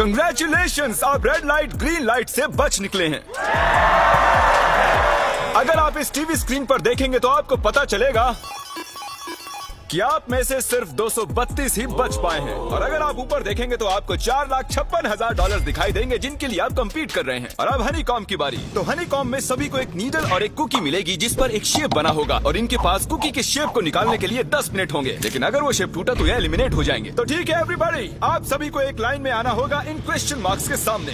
Congratulations, आप red light green light से बच निकले हैं। अगर आप इस टीवी स्क्रीन पर देखेंगे तो आपको पता चलेगा कि आप में से सिर्फ 232 ही बच पाए हैं। और अगर आप ऊपर देखेंगे तो आपको $4,56,000 दिखाई देंगे जिनके लिए आप कम्पीट कर रहे हैं। और अब हनीकॉम्ब की बारी। तो हनीकॉम्ब में सभी को एक नीडल और एक कुकी मिलेगी जिस पर एक शेप बना होगा और इनके पास कुकी के शेप को निकालने के लिए 10 मिनट होंगे। लेकिन अगर वो शेप टूटा तो ये एलिमिनेट हो जाएंगे। तो ठीक है एवरीबॉडी, आप सभी को एक लाइन में आना होगा इन क्वेश्चन मार्क्स के सामने।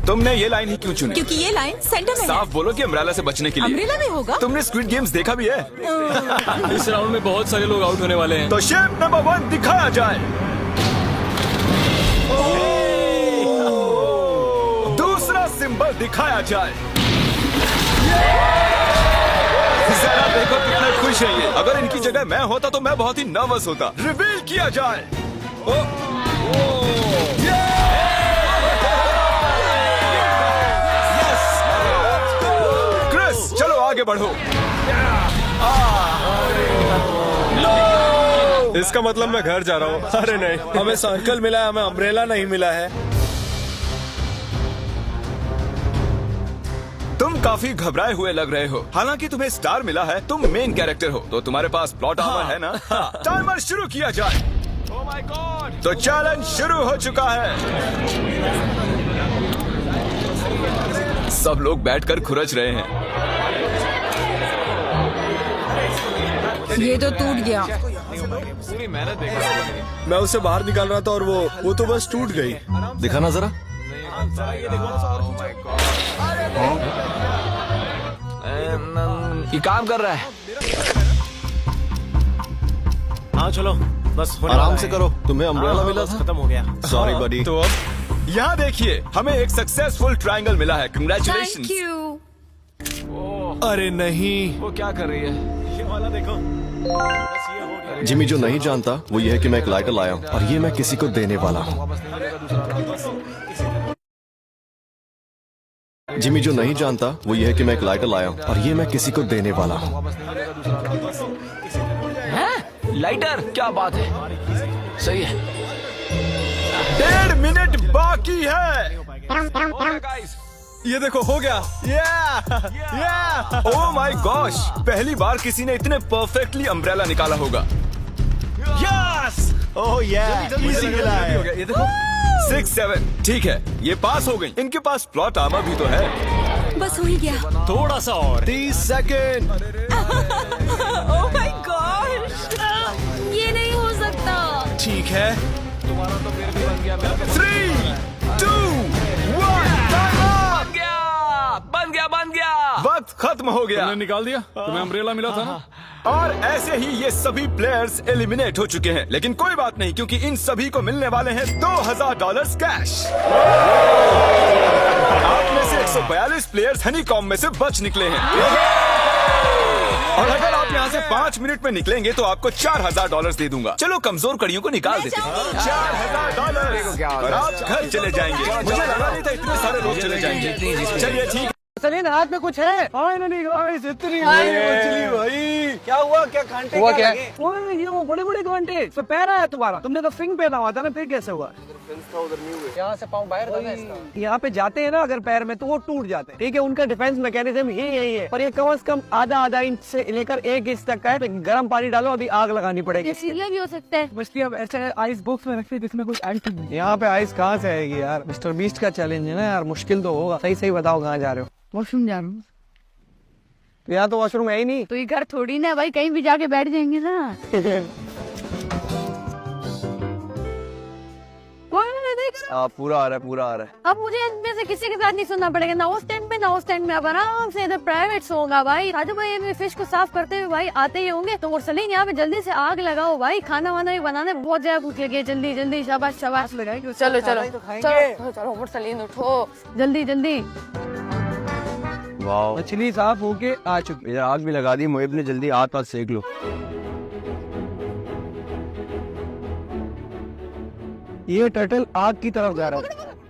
तुमने ये लाइन ही क्यों चुनी? क्योंकि ये लाइन सेंटर में साफ बोलो कि अम्ब्रेला से बचने के लिए। अम्ब्रेला में होगा? तुमने स्क्विड गेम्स देखा भी है? इस राउंड में बहुत सारे लोग आउट होने वाले हैं। तो शेप नंबर 1 दिखाया जाए। दूसरा सिंबल दिखाया जाए। जरा देखो कितने खुश हैं ये। अगर इनकी जगह मैं होता तो मैं बहुत ही नर्वस होता। रिवील किया जाए। चलो आगे बढ़ो। इसका मतलब मैं घर जा रहा हूँ। अरे नहीं, हमें सर्कल मिला है, हमें अम्ब्रेला नहीं मिला है। तुम काफी घबराए हुए लग रहे हो। हालांकि तुम्हें स्टार मिला है, तुम मेन कैरेक्टर हो, तो तुम्हारे पास प्लॉट आर्मर है ना? टाइमर शुरू किया जाए। Oh my God! तो चैलेंज शुरू हो चुका है। सब लोग बैठकर खुरच रहे हैं। ये तो टूट गया। मैं उसे बाहर निकाल रहा था और वो तो बस टूट गई। दिखाना जरा। ये काम कर रहा है। हाँ चलो, बस आराम से करो। तुम्हें अम्ब्रेला मिला था? खत्म हो गया। सॉरी बडी। तो अब यहाँ देखिए, हमें एक सक्सेसफुल ट्रायंगल मिला है। कंग्रेचुलेशन। Thank you. अरे नहीं, वो क्या कर रही है? ये वाला देखो। बस ये हो गया। जिमी जो नहीं जानता वो ये है कि मैं एक लाइटर लाया हूँ और ये मैं किसी को देने वाला हूँ। जिमी जो नहीं जानता वो ये है कि मैं एक लाइटर लाया हूँ और ये मैं किसी को देने वाला हूँ। लाइटर? क्या बात है, सही है। 1.5 मिनट बाकी है। ये देखो, हो गया। ओह माय गॉश, पहली बार किसी ने इतने परफेक्टली अम्ब्रेला निकाला होगा। यस! ओह इजी मिला है। हो गया, ये देखो। 6, 7 ठीक है, ये पास हो गई। इनके पास प्लॉट आर्मर भी तो है। बस हो ही गया। थोड़ा सा और। 30 सेकेंड। ओह माय गॉश, ये नहीं हो सकता। ठीक है। 3, 2, 1 बन गया। वक्त खत्म हो गया। तुमने निकाल दिया? तुम्हें अम्ब्रेला मिला था ना? और ऐसे ही ये सभी प्लेयर्स एलिमिनेट हो चुके हैं। लेकिन कोई बात नहीं, क्योंकि इन सभी को मिलने वाले हैं $2,000 कैश। आप में से 142 प्लेयर्स हनीकॉम्ब में से बच निकले हैं। और अगर आप यहाँ से 5 मिनट में निकलेंगे तो आपको $4,000 दे दूंगा। चलो कमजोर कड़ियों को निकाल देते हैं। $4,000 और आप घर चले जाएंगे। मुझे लगा नहीं था इतने सारे लोग चले जाएंगे। चलिए ठीक। सलीन, हाथ में कुछ है? फाइनली गाइस, इतनी मछली भाई। क्या हुआ? क्या कांटे हुआ? क्या ओए, ये वो बड़े बड़े कांटे। तो पैर आया तुम्हारा? तुमने तो फिंग पहना हुआ था ना, फिर कैसे हुआ? यहाँ से पाँव बाहर था ना इसका। यहाँ पे जाते हैं ना अगर पैर में तो वो टूट जाते हैं। ठीक है, उनका डिफेंस मैकेनिज्म यही है। पर ये कम से कम आधा इंच से लेकर 1 इंच तक का है। तो गर्म पानी डालो, अभी आग लगानी पड़ेगी। इसीलिए भी हो सकता है। मछली अब ऐसे आइस बॉक्स में रखते जिसमें कुछ एंटी नहीं। यहाँ पे आइस कहाँ से आएगी यार? मिस्टर बीस्ट का चैलेंज है ना यार, मुश्किल तो होगा। सही बताओ कहाँ जा रहे हो? वॉशरूम जा रहा हूँ। तो यहाँ तो वॉशरूम है ही नहीं। तो ये घर थोड़ी ना भाई, कहीं भी जाके बैठ जाएंगे ना। पूरा आ रहा है। अब मुझे इनमें से किसी के साथ नहीं सुनना पड़ेगा, ना उस टेंट पे ना उस टेंट में। अब आराम से इधर प्राइवेट सोऊंगा भाई। राजू भाई अभी फिश को साफ करते हुए भाई आते ही होंगे। तो और सलीन, यहाँ पे जल्दी से आग लगाओ भाई। खाना वाना भी बनाने बहुत ज्यादा भूख लगी है। जल्दी जल्दी, शाबाश शाबाश। चलो चलो चलो चलो और सलीन उठो, जल्दी जल्दी। वाह, मछली साफ होके आ चुकी। इधर आग भी लगा दी। मोहिब ने जल्दी हाथ सेक लो। ये टर्टल आग की तरफ जा रहा है।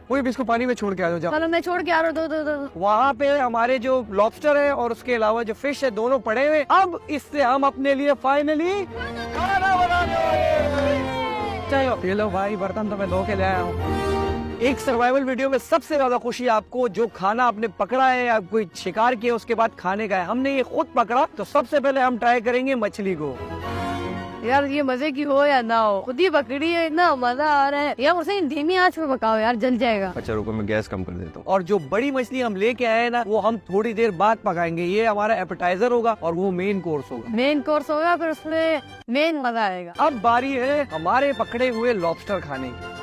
कोई भी इसको पानी में छोड़ के आ जाओ। चलो मैं छोड़ के आ रहा हूँ। दो। वहाँ पे हमारे जो लॉबस्टर है और उसके अलावा जो फिश है दोनों पड़े हुए। अब इससे हम अपने लिए फाइनली खाना बनाने वाले हैं। चाहिए? ये लो भाई, बर्तन तो मैं धो के ले आया हूँ। एक सर्वाइवल वीडियो में सबसे ज्यादा खुशी आपको जो खाना आपने पकड़ा है या कोई शिकार किया उसके बाद खाने का है। हमने ये खुद पकड़ा, तो सबसे पहले हम ट्राई करेंगे मछली को। यार ये मजे की हो या ना हो, खुद ही पकड़ी है, इतना मजा आ रहा है यार। उसे धीमी आंच पे पकाओ यार, जल जाएगा। अच्छा रुको, मैं गैस कम कर देता हूँ। और जो बड़ी मछली हम लेके आए हैं ना, वो हम थोड़ी देर बाद पकाएंगे। ये हमारा एपेटाइजर होगा और वो मेन कोर्स होगा। मेन कोर्स होगा, फिर उसमें मेन मजा आएगा। अब बारी है हमारे पकड़े हुए लॉबस्टर खाने की।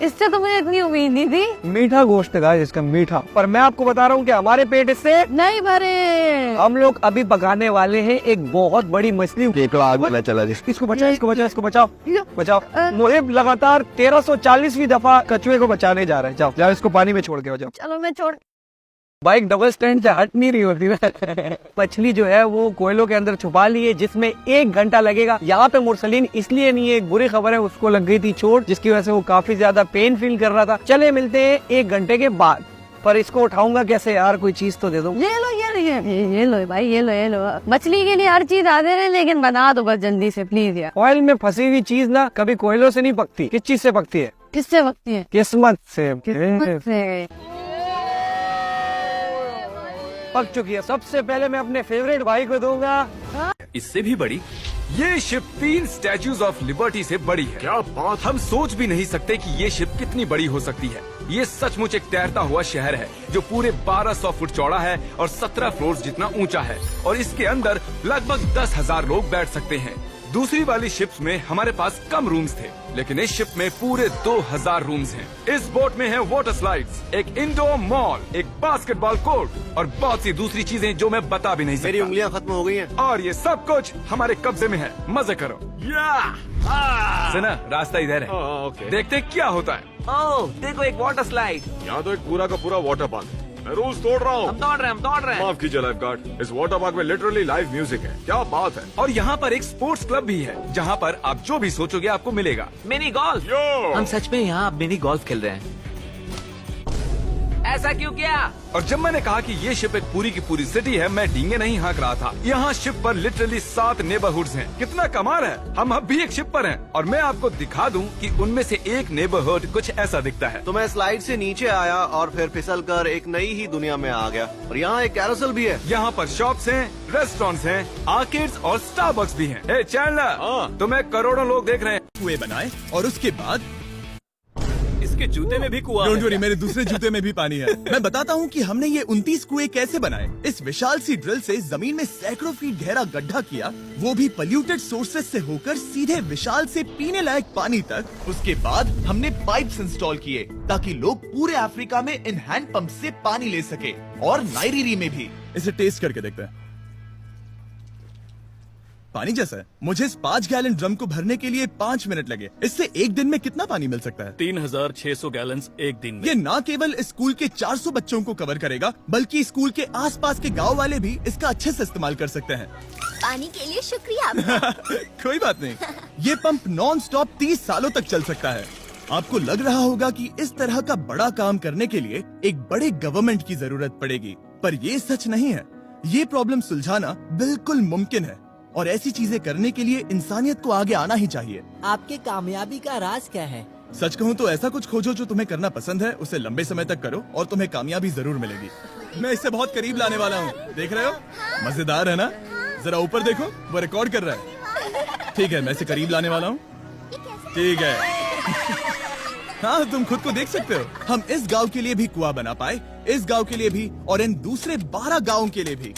इससे तो मुझे इतनी उम्मीद नहीं थी। मीठा गोश्त है गाइस, इसका मीठा। पर मैं आपको बता रहा हूँ कि हमारे पेट इससे नहीं भरे। हम लोग अभी पकाने वाले हैं एक बहुत बड़ी मछली। आग में चला जी। इसको बचाओ, इसको बचाओ, इसको बचाओ, बचाओ। मुहिब लगातार 1340वीं दफा कछुए को बचाने जा रहा है। जाओ जाओ, इसको पानी में छोड़ के जाओ। चलो मैं छोड़। बाइक डबल स्टैंड से हट नहीं रही होती। मछली जो है वो कोयलों के अंदर छुपा ली है, जिसमें 1 घंटा लगेगा। यहाँ पे मुरसलीन इसलिए नहीं है, एक बुरी खबर है, उसको लग गई थी चोट, जिसकी वजह से वो काफी ज्यादा पेन फील कर रहा था। चले मिलते हैं 1 घंटे के बाद। पर इसको उठाऊंगा कैसे यार, कोई चीज तो दे दो। ये लो ये लो भाई, ये लो। मछली के लिए हर चीज आते रहे, लेकिन बना दो बस जल्दी से प्लीज यार। ऑयल में फंसी हुई चीज ना कभी कोयलों से नहीं पकती। किस चीज से पकती है? किससे पकती है? किस्मत से। से। पक चुकी है। सबसे पहले मैं अपने फेवरेट भाई को दूंगा। इससे भी बड़ी ये शिप 3 स्टैच्यूज ऑफ लिबर्टी से बड़ी है। क्या बात! हम सोच भी नहीं सकते कि ये शिप कितनी बड़ी हो सकती है। ये सचमुच एक तैरता हुआ शहर है जो पूरे 1200 फुट चौड़ा है और 17 फ्लोर जितना ऊंचा है, और इसके अंदर लगभग 10,000 लोग बैठ सकते हैं। दूसरी वाली शिप्स में हमारे पास कम रूम्स थे, लेकिन इस शिप में पूरे 2000 रूम्स हैं। इस बोट में है वाटर स्लाइड्स, एक इंडोर मॉल, एक बास्केटबॉल कोर्ट और बहुत सी दूसरी चीजें जो मैं बता भी नहीं सकता। मेरी उंगलियां खत्म हो गई हैं। और ये सब कुछ हमारे कब्जे में है। मजे करो। सुना, रास्ता इधर है। देखते हैं क्या होता है। ओह देखो, एक वाटर स्लाइड। यहाँ तो एक पूरा का पूरा वाटर पार्क है। मैं रूल्स तोड़ रहा हूँ। हम दौड़ रहे हैं। माफ कीजिए लाइफ गार्ड, इस वाटर पार्क में लिटरली लाइव म्यूजिक है। क्या बात है। और यहाँ पर एक स्पोर्ट्स क्लब भी है, जहाँ पर आप जो भी सोचोगे आपको मिलेगा। Mini golf. हम सच में यहाँ मिनी गोल्फ खेल रहे हैं। ऐसा क्यों किया? और जब मैंने कहा कि ये शिप एक पूरी की पूरी सिटी है, मैं डींगे नहीं हाँक रहा था। यहाँ शिप पर लिटरली 7 नेबरहुड्स हैं। कितना कमाल है। हम अब भी एक शिप पर हैं और मैं आपको दिखा दूं कि उनमें से एक नेबरहुड कुछ ऐसा दिखता है। तो मैं स्लाइड से नीचे आया और फिर फिसल कर एक नई ही दुनिया में आ गया। और यहाँ एक कैरोसेल भी है। यहाँ पर शॉप्स हैं, रेस्टोरेंट्स हैं, आर्केड्स और स्टारबक्स भी हैं। हे चैंडलर, तुम्हें करोड़ों लोग देख रहे हैं। कुएं बनाए और उसके बाद इसके जूते में भी कुआं डोंट वरी, मेरे दूसरे जूते में भी पानी है। मैं बताता हूँ कि हमने ये 29 कुएं कैसे बनाए। इस विशाल सी ड्रिल से जमीन में सैकड़ों फीट गहरा गड्ढा किया, वो भी पॉल्यूटेड सोर्सेज से होकर सीधे विशाल से पीने लायक पानी तक। उसके बाद हमने पाइप्स इंस्टॉल किए ताकि लोग पूरे अफ्रीका में इन हैंड पंप से पानी ले सके, और नाइरीरी में भी। इसे टेस्ट करके देखते हैं। पानी जैसा है। मुझे इस 5 गैलन ड्रम को भरने के लिए 5 मिनट लगे। इससे एक दिन में कितना पानी मिल सकता है? 3600 गैलन एक दिन में। ये न केवल स्कूल के 400 बच्चों को कवर करेगा, बल्कि स्कूल के आसपास के गांव वाले भी इसका अच्छे से इस्तेमाल कर सकते हैं। पानी के लिए शुक्रिया आपका। कोई बात नहीं। ये पंप नॉन स्टॉप 30 सालों तक चल सकता है। आपको लग रहा होगा कि इस तरह का बड़ा काम करने के लिए एक बड़े गवर्नमेंट की जरूरत पड़ेगी, पर ये सच नहीं है। ये प्रॉब्लम सुलझाना बिल्कुल मुमकिन है, और ऐसी चीजें करने के लिए इंसानियत को आगे आना ही चाहिए। आपके कामयाबी का राज क्या है? सच कहूँ तो ऐसा कुछ खोजो जो तुम्हें करना पसंद है, उसे लंबे समय तक करो और तुम्हें कामयाबी जरूर मिलेगी। मैं इसे बहुत करीब लाने वाला हूँ, देख रहे हो? मजेदार है ना? जरा ऊपर देखो, वो रिकॉर्ड कर रहा है। ठीक है, मैं इसे करीब लाने वाला हूँ। ठीक है। हाँ, तुम खुद को देख सकते हो। हम इस गांव के लिए भी कुआं बना पाए, इस गांव के लिए भी, और इन दूसरे 12 गांवों के लिए भी।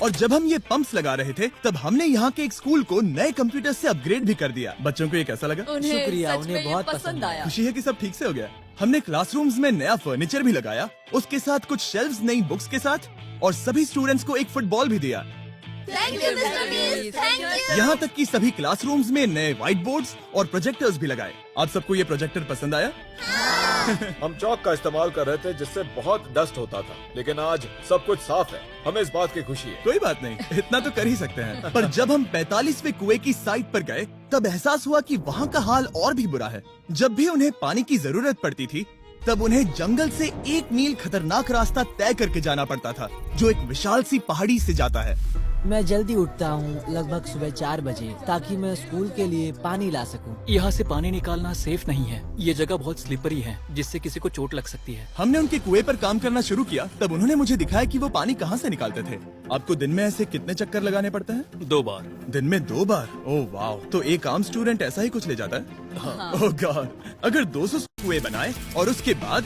और जब हम ये पंप्स लगा रहे थे, तब हमने यहाँ के एक स्कूल को नए कंप्यूटर से अपग्रेड भी कर दिया। बच्चों को ये कैसा लगा? शुक्रिया, उन्हें बहुत पसंद आया। खुशी है कि सब ठीक से हो गया। हमने क्लासरूम्स में नया फर्नीचर भी लगाया, उसके साथ कुछ शेल्व्स नई बुक्स के साथ, और सभी स्टूडेंट्स को एक फुटबॉल भी दिया। Thank you mister beast, thank you. यहाँ तक कि सभी क्लासरूम्स में नए व्हाइट बोर्ड्स और प्रोजेक्टर्स भी लगाए। आप सबको ये प्रोजेक्टर पसंद आया? हम चौक का इस्तेमाल कर रहे थे जिससे बहुत डस्ट होता था, लेकिन आज सब कुछ साफ है। हमें इस बात की खुशी है। कोई बात नहीं, इतना तो कर ही सकते हैं। पर जब हम 45वें कुएं की साइट पर गए, तब एहसास हुआ कि वहाँ का हाल और भी बुरा है। जब भी उन्हें पानी की जरूरत पड़ती थी, तब उन्हें जंगल से 1 मील खतरनाक रास्ता तय करके जाना पड़ता था, जो एक विशाल सी पहाड़ी से जाता है। मैं जल्दी उठता हूँ लगभग सुबह 4 बजे ताकि मैं स्कूल के लिए पानी ला सकूँ। यहाँ से पानी निकालना सेफ नहीं है। ये जगह बहुत स्लिपरी है, जिससे किसी को चोट लग सकती है। हमने उनके कुएं पर काम करना शुरू किया तब उन्होंने मुझे दिखाया कि वो पानी कहाँ से निकालते थे। आपको दिन में ऐसे कितने चक्कर लगाने पड़ते हैं? 2 बार। दिन में 2 बार? ओह वाह, तो एक आम स्टूडेंट ऐसा ही कुछ ले जाता है? ओह गॉड, अगर 200 कुएं बनाए और उसके बाद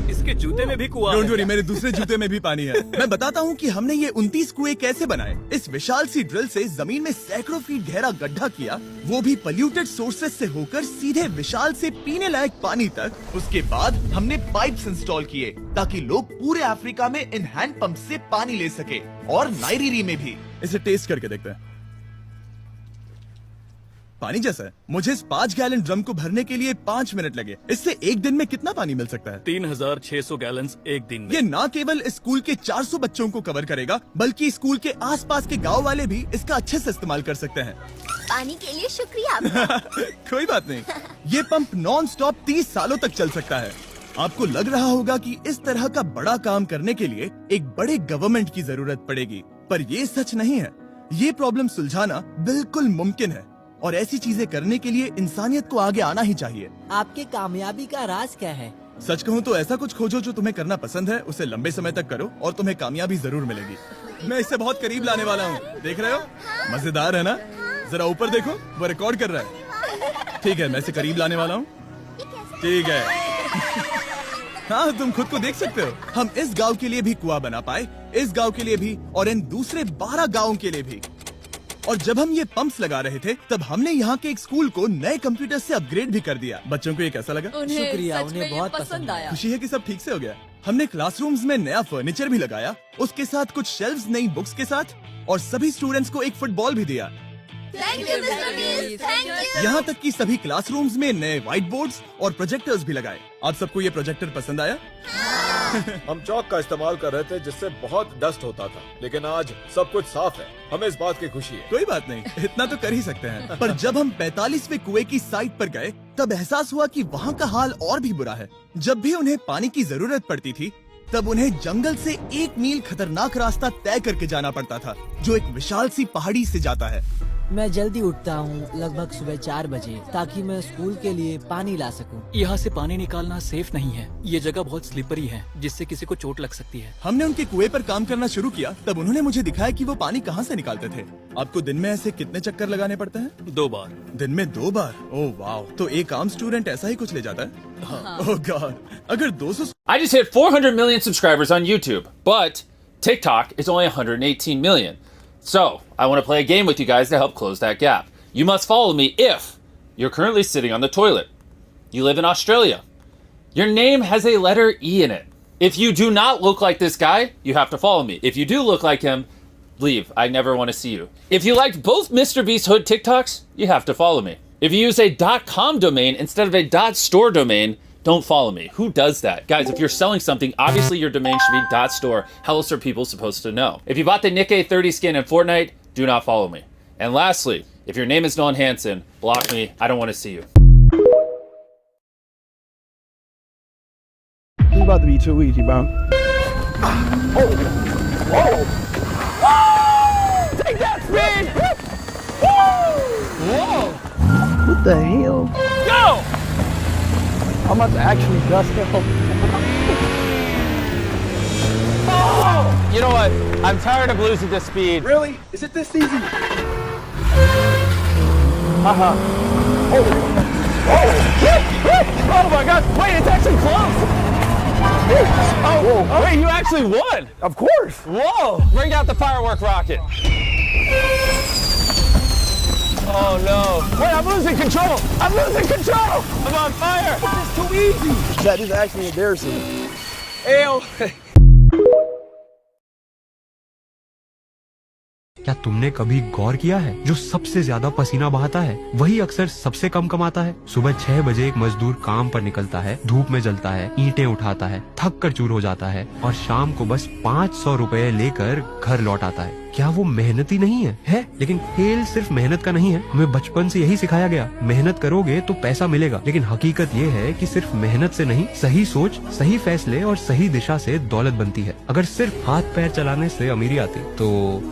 इसके जूते में भी कुआं डोंट है। वरी, मेरे दूसरे जूते में भी पानी है। मैं बताता हूँ कि हमने ये 29 कुएं कैसे बनाए। इस विशाल सी ड्रिल से जमीन में सैकड़ों फीट गहरा गड्ढा किया, वो भी पॉल्यूटेड सोर्सेज से होकर सीधे विशाल से पीने लायक पानी तक। उसके बाद हमने पाइप्स इंस्टॉल किए ताकि लोग पूरे अफ्रीका में इन हैंड पंप से पानी ले सके और नाइजीरिया में भी। इसे टेस्ट करके देखते हैं। पानी जैसा है। मुझे इस 5 गैलन ड्रम को भरने के लिए 5 मिनट लगे। इससे एक दिन में कितना पानी मिल सकता है? 3600 गैलन्स एक दिन में। ये न केवल स्कूल के 400 बच्चों को कवर करेगा, बल्कि स्कूल के आसपास के गांव वाले भी इसका अच्छे से इस्तेमाल कर सकते हैं। पानी के लिए शुक्रिया आपका। कोई बात नहीं, ये पंप नॉन स्टॉप 30 सालों तक चल सकता है। आपको लग रहा होगा कि इस तरह का बड़ा काम करने के लिए एक बड़े गवर्नमेंट की जरूरत पड़ेगी, पर ये सच नहीं है। ये प्रॉब्लम सुलझाना बिल्कुल मुमकिन है और ऐसी चीजें करने के लिए इंसानियत को आगे आना ही चाहिए। आपके कामयाबी का राज क्या है? सच कहूँ तो ऐसा कुछ खोजो जो तुम्हें करना पसंद है, उसे लंबे समय तक करो और तुम्हें कामयाबी जरूर मिलेगी। मैं इससे बहुत करीब लाने वाला हूँ, देख रहे हो? मजेदार है ना? जरा ऊपर देखो, वो रिकॉर्ड कर रहा है। ठीक है, मैं इसे करीब लाने वाला हूँ। ठीक है। हाँ, तुम खुद को देख सकते हो। हम इस गांव के लिए भी कुआं बना पाए, इस गांव के लिए भी और इन दूसरे 12 गांवों के लिए भी। और जब हम ये पंप्स लगा रहे थे तब हमने यहाँ के एक स्कूल को नए कंप्यूटर से अपग्रेड भी कर दिया। बच्चों को ये कैसा लगा? शुक्रिया, उन्हें बहुत पसंद आया। खुशी है कि सब ठीक से हो गया। हमने क्लासरूम्स में नया फर्नीचर भी लगाया, उसके साथ कुछ शेल्व्स नई बुक्स के साथ, और सभी स्टूडेंट्स को एक फुटबॉल भी दिया। Thank you mister beast, thank you. यहाँ तक कि सभी क्लासरूम्स में नए व्हाइट बोर्ड्स और प्रोजेक्टर्स भी लगाए। आप सबको ये प्रोजेक्टर पसंद आया? हम चौक का इस्तेमाल कर रहे थे जिससे बहुत डस्ट होता था, लेकिन आज सब कुछ साफ है। हमें इस बात की खुशी है। कोई बात नहीं, इतना तो कर ही सकते हैं। पर जब हम 45वें कुएं की साइट पर गए तब एहसास हुआ कि वहाँ का हाल और भी बुरा है। जब भी उन्हें पानी की जरूरत पड़ती थी तब उन्हें जंगल से 1 मील खतरनाक रास्ता तय करके जाना पड़ता था, जो एक विशाल सी पहाड़ी से जाता है। मैं जल्दी उठता हूँ लगभग सुबह 4 बजे ताकि मैं स्कूल के लिए पानी ला सकूँ। यहाँ से पानी निकालना सेफ नहीं है। ये जगह बहुत स्लिपरी है, जिससे किसी को चोट लग सकती है। हमने उनके कुएं पर काम करना शुरू किया तब उन्होंने मुझे दिखाया कि वो पानी कहाँ से निकालते थे। आपको दिन में ऐसे कितने चक्कर लगाने पड़ते हैं? 2 बार। दिन में 2 बार? ओह वाह, तो एक आम स्टूडेंट ऐसा ही कुछ ले जाता है? ओह गॉड, अगर 200 I just hit 400 million subscribers on YouTube, but TikTok is only 118 million. So, I want to play a game with you guys to help close that gap. You must follow me if you're currently sitting on the toilet. You live in Australia. Your name has a letter E in it. If you do not look like this guy, you have to follow me. If you do look like him, leave. I never want to see you. If you liked both Mr. Beast Hood TikToks, you have to follow me. If you use a .com domain instead of a .store domain, don't follow me. Who does that? Guys, if you're selling something, obviously your domain should be .store. How else are people supposed to know? If you bought the Nikkei 30 skin in Fortnite, do not follow me. And lastly, if your name is Nolan Hansen, block me. I don't want to see you. It's about to be too easy, bro. Take that, speed! Whoa! What the hell? Go! I'm about to actually dust him. You know what? I'm tired of losing the speed. Really? Is it this easy? Oh my God! Wait, it's actually close. Oh, wait, you actually won. Of course. Whoa! Bring out the firework rocket. Oh no! Wait, I'm losing control. I'm losing control. I'm on fire. It's too easy. That is actually embarrassing. Ew. क्या तुमने कभी गौर किया है, जो सबसे ज्यादा पसीना बहाता है वही अक्सर सबसे कम कमाता है। सुबह 6 बजे एक मजदूर काम पर निकलता है, धूप में जलता है, ईंटें उठाता है, थक कर चूर हो जाता है और शाम को बस 500 रुपए लेकर घर लौट आता है। क्या वो मेहनती नहीं है? लेकिन खेल सिर्फ मेहनत का नहीं है। हमें बचपन से यही सिखाया गया, मेहनत करोगे तो पैसा मिलेगा। लेकिन हकीकत ये है कि सिर्फ मेहनत से नहीं, सही सोच, सही फैसले और सही दिशा से दौलत बनती है। अगर सिर्फ हाथ पैर चलाने से अमीरी आती तो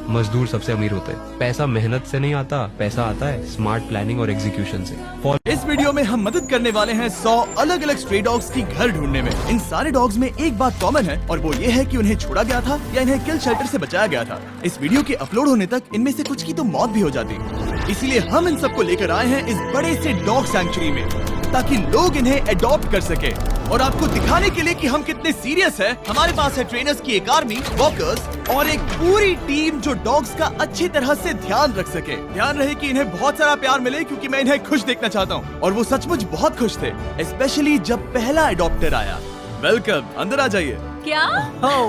मजदूर सबसे अमीर होते। पैसा मेहनत से नहीं आता, पैसा आता है स्मार्ट प्लानिंग और एग्जीक्यूशन से। इस वीडियो में हम मदद करने वाले हैं 100 अलग अलग स्ट्रे डॉग्स की घर ढूंढने में। इन सारे डॉग्स में एक बात कॉमन है और वो ये है कि उन्हें छोड़ा गया था या इन्हें किल शेल्टर से बचाया गया था। इस वीडियो के अपलोड होने तक इनमें से कुछ की तो मौत भी हो जाती। इसीलिए हम इन सबको लेकर आए हैं इस बड़े से डॉग सैंक्चुरी में, ताकि लोग इन्हें अडॉप्ट कर सके। और आपको दिखाने के लिए कि हम कितने सीरियस हैं, हमारे पास है ट्रेनर्स की एक आर्मी, वॉकर्स और एक पूरी टीम जो डॉग्स का अच्छी तरह से ध्यान रख सके। ध्यान रहे कि इन्हें बहुत सारा प्यार मिले, क्योंकि मैं इन्हें खुश देखना चाहता हूँ। और वो सचमुच बहुत खुश थे, स्पेशली जब पहला अडॉप्टर आया। वेलकम, अंदर आ जाइए। क्या?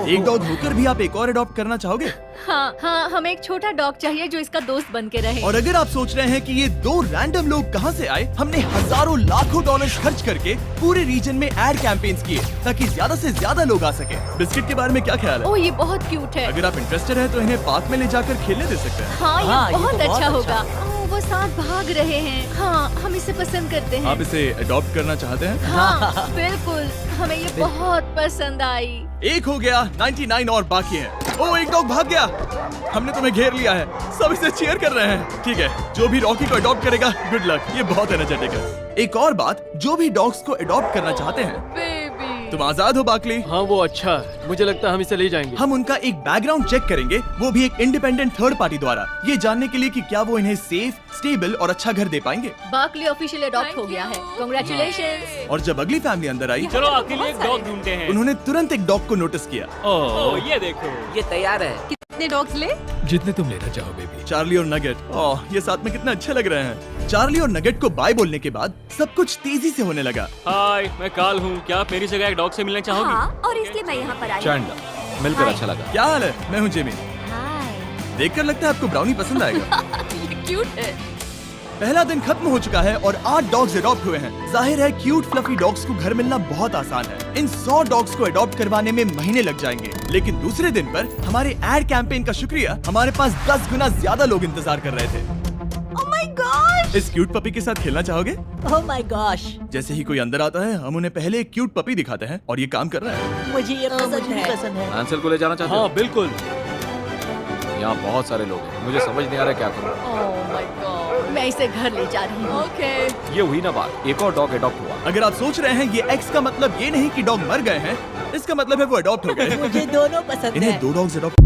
एक डॉग होकर भी आप एक और अडॉप्ट करना चाहोगे? हाँ, हमें एक छोटा डॉग चाहिए जो इसका दोस्त बन के रहे। और अगर आप सोच रहे हैं कि ये दो रैंडम लोग कहाँ से आए, हमने हजारों लाखों डॉलर्स खर्च करके पूरे रीजन में एड कैंपेन्स किए ताकि ज्यादा से ज्यादा लोग आ सके। बिस्किट के बारे में क्या ख्याल है? ओह, ये बहुत क्यूट है। अगर आप इंटरेस्टेड हैं तो इन्हें पार्क में ले जाकर खेलने दे सकते हैं। हाँ, ये बहुत अच्छा होगा। ओह, वो साथ भाग रहे हैं। हाँ, हम इसे पसंद करते हैं। आप इसे अडॉप्ट करना चाहते हैं? हाँ, बिल्कुल, हमें ये बहुत पसंद आई। एक हो गया, 99 और बाकी हैं। ओह, एक डॉग भाग गया। हमने तुम्हें घेर लिया है, सब इसे चीयर कर रहे हैं। ठीक है, जो भी रॉकी को अडॉप्ट करेगा, गुड लक, ये बहुत एनर्जेटिक है। एक और बात, जो भी डॉग्स को अडॉप्ट करना चाहते हैं, तुम आजाद हो बाकली। हाँ, वो अच्छा है, मुझे लगता है हम इसे ले जाएंगे। हम उनका एक बैकग्राउंड चेक करेंगे, वो भी एक इंडिपेंडेंट थर्ड पार्टी द्वारा, ये जानने के लिए कि क्या वो इन्हें सेफ, स्टेबल और अच्छा घर दे पाएंगे। बाकली ऑफिशियल अडॉप्ट हो गया है, कांग्रेचुलेशंस। और जब अगली फैमिली अंदर आई, चलो आपके लिए एक डॉग ढूंढते हैं। उन्होंने तुरंत एक डॉग को नोटिस किया। ओह, ये देखो, ये तैयार है। कितने डॉग्स ले? जितने तुम लेना चाहो बेबी। चार्ली और नगेट, ओह, ये साथ में कितना अच्छे लग रहे हैं। चार्ली और नगेट को बाय बोलने के बाद सब कुछ तेजी से होने लगा। हाय, मैं काल हूँ। क्या आप मेरी जगह एक डॉग से मिलना चाहोगी? हाँ, और इसलिए मैं यहाँ पर आई। चैंडलर, मिलकर अच्छा लगा। क्या हाल है? मैं हूँ जेमी। देखकर लगता है आपको ब्राउनी पसंद आएगा। ये क्यूट है। पहला दिन खत्म हो चुका है और 8 डॉग्स अडॉप्ट हुए हैं। जाहिर है क्यूट फ्लफी डॉग्स को घर मिलना बहुत आसान है। इन 100 डॉग्स को अडॉप्ट करवाने में महीने लग जाएंगे। लेकिन दूसरे दिन पर हमारे एड कैंपेन का शुक्रिया, हमारे पास 10 गुना ज्यादा लोग इंतजार कर रहे थे। Oh my gosh! इस क्यूट पपी के साथ खेलना चाहोगे? ओह माय गॉश, जैसे ही कोई अंदर आता है, हम उन्हें पहले एक क्यूट पपी दिखाते हैं और ये काम कर रहा है। मुझे ये पसंद है। आंसर को ले जाना चाहते हाँ, बिल्कुल। यहाँ बहुत सारे लोग हैं, मुझे समझ नहीं आ रहा क्या करूँ। ओह माय गॉड, मैं इसे घर ले जा रही हूँ। ओके। ये हुई ना बात, एक और डॉग अडॉप्ट हुआ। अगर आप सोच रहे हैं ये एक्स का मतलब ये नहीं कि डॉग मर गए हैं, इसका मतलब है वो अडॉप्ट हो गए। मुझे दोनों पसंद इन्हें है। 2 डॉग्स अडॉप्ट।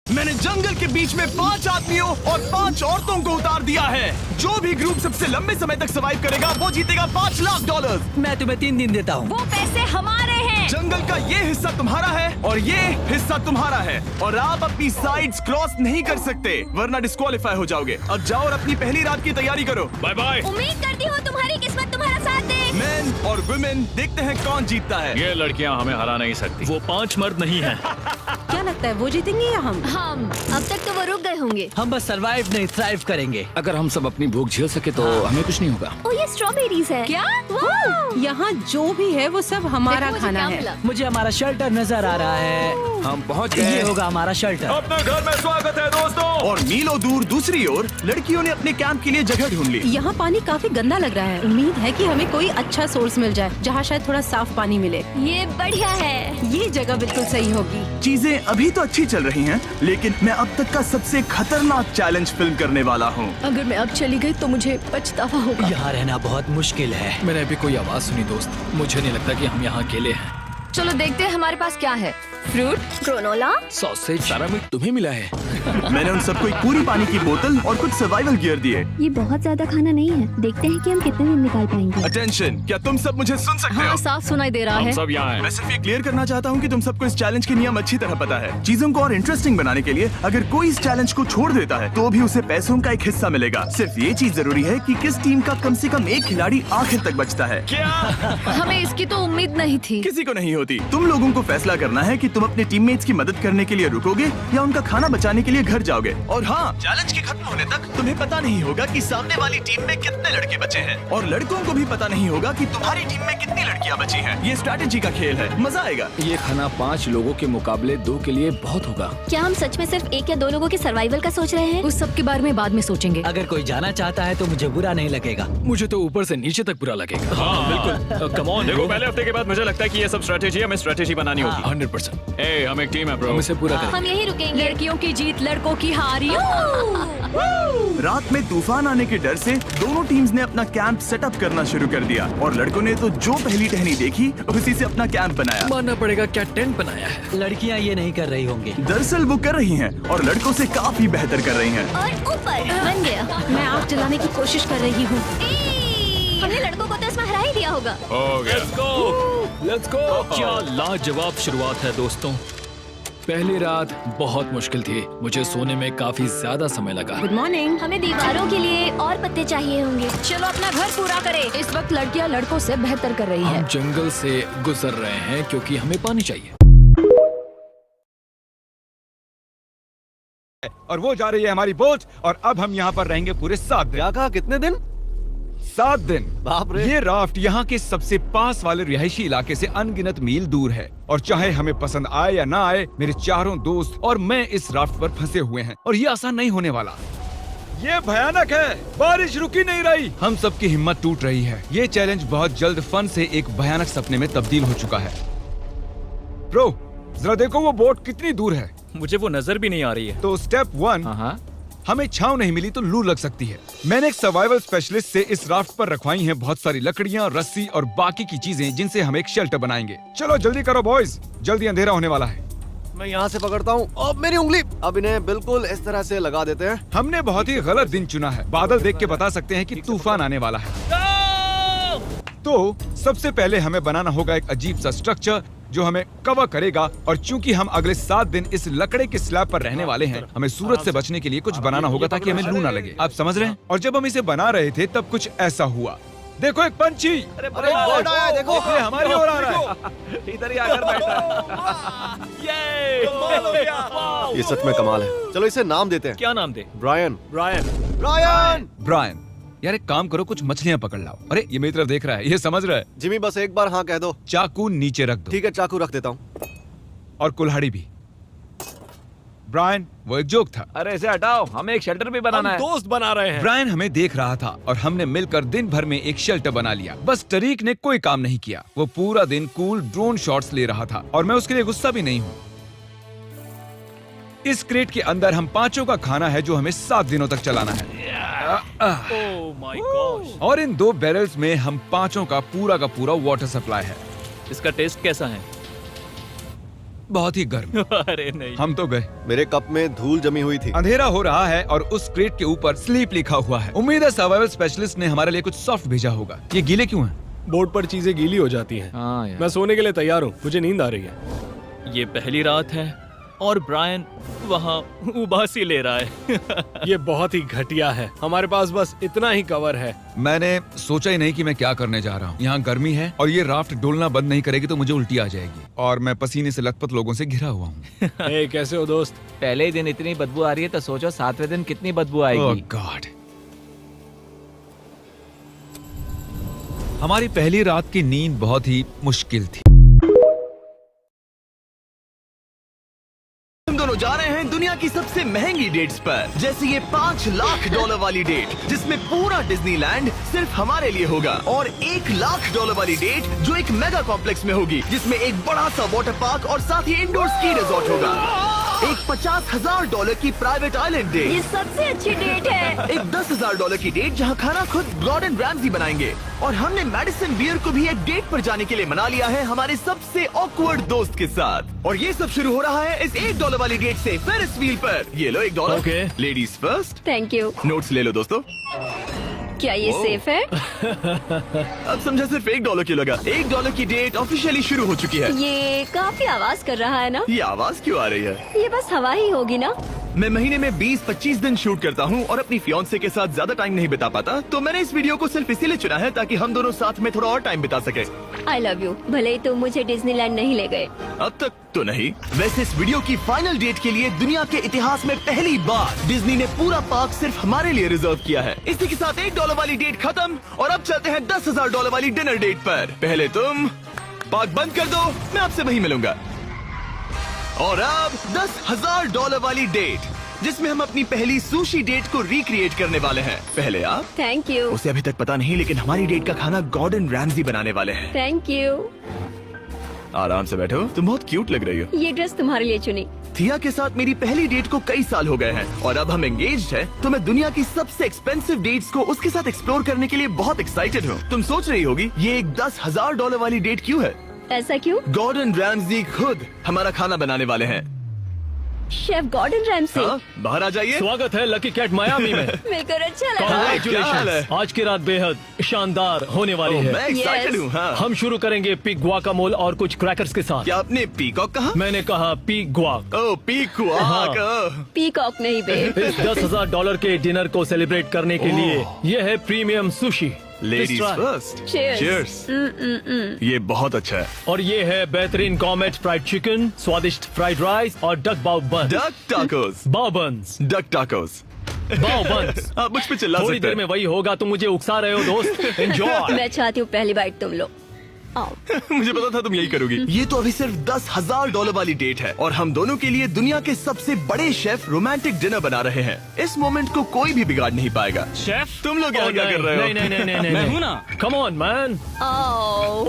मैंने जंगल के बीच में 5 आदमियों और 5 औरतों को उतार दिया है। जो भी ग्रुप सबसे लंबे समय तक सर्वाइव करेगा वो जीतेगा $5 लाख। मैं तुम्हें 3 दिन देता हूँ। वो पैसे हमारे हैं। जंगल का ये हिस्सा तुम्हारा है और ये हिस्सा तुम्हारा है, और आप अपनी साइड्स क्रॉस नहीं कर सकते वरना डिस्क्वालीफाई हो जाओगे। अब जाओ और अपनी पहली रात की तैयारी करो। Bye bye. उम्मीद करती हूँ तुम्हारी किस्मत तुम्हारा साथ दे। मेन और वुमेन, देखते हैं कौन जीतता है। ये लड़कियाँ हमें हरा नहीं सकती। वो 5 मर्द नहीं हैं। क्या लगता है वो जीतेंगे या हम? अब तक तो वो रुक गए होंगे। हम बस सरवाइव नहीं थ्राइव करेंगे। अगर हम सब अपनी भूख झेल सके तो हमें कुछ नहीं होगा। ओह, ये स्ट्रॉबेरीज है। क्या? यहाँ जो भी है वो सब हमारा खाना है। मुझे हमारा शेल्टर नजर आ रहा है। हम पहुँच ये गए। होगा हमारा शेल्टर। अपने घर में स्वागत है दोस्तों। और मीलों दूर दूसरी ओर लड़कियों ने अपने कैंप के लिए जगह ढूंढ ली। यहाँ पानी काफी गंदा लग रहा है। उम्मीद है कि हमें कोई अच्छा सोर्स मिल जाए जहाँ शायद थोड़ा साफ पानी मिले। ये बढ़िया है। ये जगह बिल्कुल सही होगी। चीजें अभी तो अच्छी चल रही हैं, लेकिन मैं अब तक का सबसे खतरनाक चैलेंज फिल्म करने वाला हूँ। अगर मैं अब चली गई तो मुझे पछतावा होगा। यहाँ रहना बहुत मुश्किल है। मैंने अभी कोई आवाज सुनी दोस्त, मुझे नहीं लगता कि हम यहाँ अकेले हैं। चलो देखते हैं हमारे पास क्या है। फ्रूट, ग्रेनोला, सॉसेज, सारा मीट तुम्हें मिला है। मैंने उन सबको एक पूरी पानी की बोतल और कुछ सर्वाइवल गियर दिए। ये बहुत ज्यादा खाना नहीं है। देखते हैं कि हम कितने दिन निकाल पाएंगे। अटेंशन, क्या तुम सब मुझे सुन सकते हाँ, हो? साफ सुनाई दे रहा है। सब यहाँ मैं सिर्फ ये क्लियर करना चाहता हूँ कि तुम सबको इस चैलेंज के नियम अच्छी तरह पता है। चीजों को और इंटरेस्टिंग बनाने के लिए अगर कोई इस चैलेंज को छोड़ देता है तो भी उसे पैसों का एक हिस्सा मिलेगा। सिर्फ ये चीज जरूरी है कि किस टीम का कम से कम एक खिलाड़ी आखिर तक बचता है। हमें इसकी तो उम्मीद नहीं थी। किसी को नहीं होती। तुम लोगों को फैसला करना है कि तुम अपने टीममेट्स की मदद करने के लिए रुकोगे या उनका खाना बचाने के लिए घर जाओगे। और हाँ, चैलेंज के खत्म होने तक तुम्हें पता नहीं होगा कि सामने वाली टीम में कितने लड़के बचे हैं और लड़कों को भी पता नहीं होगा कि तुम्हारी टीम में कितनी लड़कियां बची हैं। ये स्ट्रैटेजी का खेल है, मजा आएगा। ये खाना 5 लोगों के मुकाबले 2 के लिए बहुत होगा। क्या हम सच में सिर्फ 1 या 2 लोगों के सर्वाइवल का सोच रहे हैं? उस सब के बारे में बाद में सोचेंगे। अगर कोई जाना चाहता है तो मुझे बुरा नहीं लगेगा। मुझे तो ऊपर से नीचे तक बुरा लगेगा। हाँ बिल्कुल। कम ऑन, देखो पहले हफ्ते के बाद मुझे लगता है कि ये सब स्ट्रेटेजी हमें स्ट्रेटेजी बनानी होगी। 100%। ए, हम एक टीम है ब्रो। हम इसे पूरा करेंगे। हम यही रुकेंगे। लड़कियों की जीत, लड़कों की हार। रात में तूफान आने के डर से दोनों टीम्स ने अपना कैंप सेटअप करना शुरू कर दिया और लड़कों ने तो जो पहली टहनी देखी उसी से अपना कैंप बनाया। मानना पड़ेगा, क्या टेंट बनाया है। लड़कियां ये नहीं कर रही होंगी। दरअसल वो कर रही हैं और लड़कों से काफी बेहतर कर रही हैं। और ऊपर बन गया। मैं आग जलाने की कोशिश कर रही हूँ। हमने लड़कों को तो इसमें हरा ही दिया होगा। Let's go. क्या लाजवाब शुरुआत है दोस्तों। पहली रात बहुत मुश्किल थी। मुझे सोने में काफी ज्यादा समय लगा। Good morning. हमें दीवारों के लिए और पत्ते चाहिए होंगे। चलो अपना घर पूरा करें। इस वक्त लड़कियां लड़कों से बेहतर कर रही हम हैं। जंगल से गुजर रहे हैं क्योंकि हमें पानी चाहिए। और वो जा रही है हमारी बोट और अब हम यहाँ पर रहेंगे पूरे 7 दिन। क्या कहा, कितने दिन? 7 दिन। बाप रे। ये राफ्ट यहाँ के सबसे पास वाले रिहायशी इलाके से अनगिनत मील दूर है और चाहे हमें पसंद आए या ना आए, मेरे चारों दोस्त और मैं इस राफ्ट पर फंसे हुए हैं और ये आसान नहीं होने वाला। ये भयानक है, बारिश रुकी नहीं रही, हम सबकी हिम्मत टूट रही है। ये चैलेंज बहुत जल्द फन से एक भयानक सपने में तब्दील हो चुका है। ब्रो जरा देखो वो बोट कितनी दूर है। मुझे वो नजर भी नहीं आ रही है। तो स्टेप 1, हमें छांव नहीं मिली तो लू लग सकती है। मैंने एक सर्वाइवल स्पेशलिस्ट से इस राफ्ट पर रखवाई हैं बहुत सारी लकड़ियां, रस्सी और बाकी की चीजें जिनसे हम एक शेल्टर बनाएंगे। चलो जल्दी करो बॉयज, जल्दी अंधेरा होने वाला है। मैं यहाँ से पकड़ता हूँ। अब मेरी उंगली। अब इन्हें बिल्कुल इस तरह से लगा देते हैं। हमने बहुत ही गलत दिन चुना है। बादल देख के बता सकते हैं कि तूफान आने वाला है। तो सबसे पहले हमें बनाना होगा एक अजीब सा स्ट्रक्चर जो हमें कवर करेगा और चूंकि हम अगले 7 दिन इस लकड़े के स्लैब पर रहने वाले हैं, हमें सूरज से बचने के लिए कुछ बनाना होगा ताकि हमें लू ना लगे। आप समझ रहे हैं? और जब हम इसे बना रहे थे तब कुछ ऐसा हुआ। देखो एक पंछी। अरे बोट आया, देखो ये हमारी ओर आ रहा है। इधर ही आकर बैठा है। ये सच में कमाल है। चलो इसे नाम देते हैं। क्या नाम दे? ब्रायन। ब्रायन। यार एक काम करो, कुछ मछलियाँ पकड़ लाओ। अरे ये मेरी तरफ देख रहा है, ये समझ रहा है। जिमी बस एक बार हाँ कह दो। चाकू नीचे रख दो। ठीक है, चाकू रख देता हूँ। और कुल्हाड़ी भी। ब्रायन वो एक जोक था। अरे इसे हटाओ, हमें एक शेल्टर भी बनाना है। दोस्त बना रहे हैं। ब्रायन हमें देख रहा था और हमने मिलकर दिन भर में एक शेल्टर बना लिया। बस टरीक ने कोई काम नहीं किया। वो पूरा दिन कूल ड्रोन शॉट्स ले रहा था और मैं उसके लिए गुस्सा भी नहीं हूँ। इस क्रेट के अंदर हम 5 का खाना है जो हमें 7 दिनों तक चलाना है। Oh my God. और इन 2 बैरल्स में हम 5 का पूरा वाटर सप्लाई है। इसका टेस्ट कैसा है? बहुत ही गर्म। अरे नहीं, हम तो गए। मेरे कप में धूल जमी हुई थी। अंधेरा हो रहा है और उस क्रेट के ऊपर स्लीप लिखा हुआ है। उम्मीद है सर्वाइवल स्पेशलिस्ट ने हमारे लिए कुछ सॉफ्ट भेजा होगा। ये गीले क्यों हैं? बोर्ड पर चीजें गीली हो जाती हैं। मैं सोने के लिए तैयार हूँ, मुझे नींद आ रही है। ये पहली रात है और ब्रायन वहाँ उबासी ले रहा है। ये बहुत ही घटिया है। हमारे पास बस इतना ही कवर है। मैंने सोचा ही नहीं कि मैं क्या करने जा रहा हूँ। यहाँ गर्मी है और ये राफ्ट डोलना बंद नहीं करेगी तो मुझे उल्टी आ जाएगी और मैं पसीने से लथपथ लोगों से घिरा हुआ हूँ। हे, कैसे हो दोस्त? पहले ही दिन इतनी बदबू आ रही है तो सोचो 7वें दिन कितनी बदबू आएगी। ओह गॉड। हमारी पहली रात की नींद बहुत ही मुश्किल थी। हम दोनों जा रहे हैं दुनिया की सबसे महंगी डेट्स पर, जैसे ये $5 लाख वाली डेट जिसमें पूरा डिज्नीलैंड सिर्फ हमारे लिए होगा और $1 लाख वाली डेट जो एक मेगा कॉम्प्लेक्स में होगी जिसमें एक बड़ा सा वाटर पार्क और साथ ही इंडोर स्की रिजॉर्ट होगा। एक $50,000 की प्राइवेट आइलैंड डेट। ये सबसे अच्छी डेट है। एक $10,000 की डेट जहां खाना खुद गॉर्डन रैमजी बनाएंगे और हमने मेडिसन बियर को भी एक डेट पर जाने के लिए मना लिया है हमारे सबसे ऑकवर्ड दोस्त के साथ। और ये सब शुरू हो रहा है इस $1 वाली डेट से फेरिस व्हील पर। ये लो $1। Okay. Ladies first. Thank you. Notes ले लो दोस्तों। क्या ये सेफ है? अब समझा सिर्फ $1 क्यों लगा। $1 की डेट ऑफिशियली शुरू हो चुकी है। ये काफी आवाज कर रहा है ना? ये आवाज क्यों आ रही है? ये बस हवा ही होगी ना? मैं महीने में 20-25 दिन शूट करता हूँ और अपनी फियांसे के साथ ज्यादा टाइम नहीं बिता पाता, तो मैंने इस वीडियो को सिर्फ इसीलिए चुना है ताकि हम दोनों साथ में थोड़ा और टाइम बिता सके। आई लव यू। भले ही तुम मुझे डिज्नीलैंड नहीं ले गए। अब तक तो नहीं। वैसे इस वीडियो की फाइनल डेट के लिए दुनिया के इतिहास में पहली बार डिज्नी ने पूरा पार्क सिर्फ हमारे लिए रिजर्व किया है। इसी के साथ $1 वाली डेट खत्म और अब चलते हैं $10,000 वाली डिनर डेट पर। पहले तुम पार्क बंद कर दो, मैं आपसे वहीं मिलूंगा। और अब $10,000 वाली डेट, जिसमें हम अपनी पहली सुशी डेट को रिक्रिएट करने वाले हैं। पहले आप। Thank you. उसे अभी तक पता नहीं, लेकिन हमारी डेट का खाना गॉर्डन रैमजी बनाने वाले हैं। Thank you. आराम से बैठो, तुम बहुत क्यूट लग रही हो। ये ड्रेस तुम्हारे लिए चुनी। थिया के साथ मेरी पहली डेट को कई साल हो गए हैं और अब हम एंगेज्ड हैं, तो मैं दुनिया की सबसे एक्सपेंसिव डेट्स को उसके साथ एक्सप्लोर करने के लिए बहुत एक्साइटेड हूँ। तुम सोच रही होगी ये एक $10,000 वाली डेट क्यों है? ऐसा क्यों? गॉर्डन रैमजी खुद हमारा खाना बनाने वाले हैं। Chef Gordon Ramsay. हाँ, बाहर आ जाइए। स्वागत है लकी कैट मायामी में। मिलकर अच्छा लगा। Congratulations। आज की रात बेहद शानदार होने वाली है। मैं एक्साइटेड हूँ। हाँ। हम शुरू करेंगे पिग गुआकामोल और कुछ क्रैकर्स के साथ। क्या आपने पीकॉक कहा? मैंने कहा पिग गुआक। ओह पीकॉक। पीकॉक नहीं बे। इस $10,000 के डिनर को सेलिब्रेट करने के लिए ये है premium sushi. Ladies first. Cheers। ये बहुत अच्छा है। और ये है बेहतरीन गॉर्मेट फ्राइड चिकन, स्वादिष्ट फ्राइड राइस और डक बाउ बन। Duck tacos. बाउ बन्स। Duck tacos. बाउ बन्स। आप मुझ पे चिल्ला थोड़ी सकते देर में हैं। वही होगा, तुम मुझे उकसा रहे हो दोस्त। एंजॉय। मैं चाहती हूँ पहली बाइट तुम लो। आओ। मुझे पता था तुम यही करोगी। ये तो अभी सिर्फ $10,000 वाली डेट है और हम दोनों के लिए दुनिया के सबसे बड़े शेफ रोमांटिक डिनर बना रहे हैं। इस मोमेंट को कोई भी बिगाड़ नहीं पाएगा। शेफ तुम लोग यहाँ क्या कर रहे हो? नहीं, मैं हूँ ना। Come on man.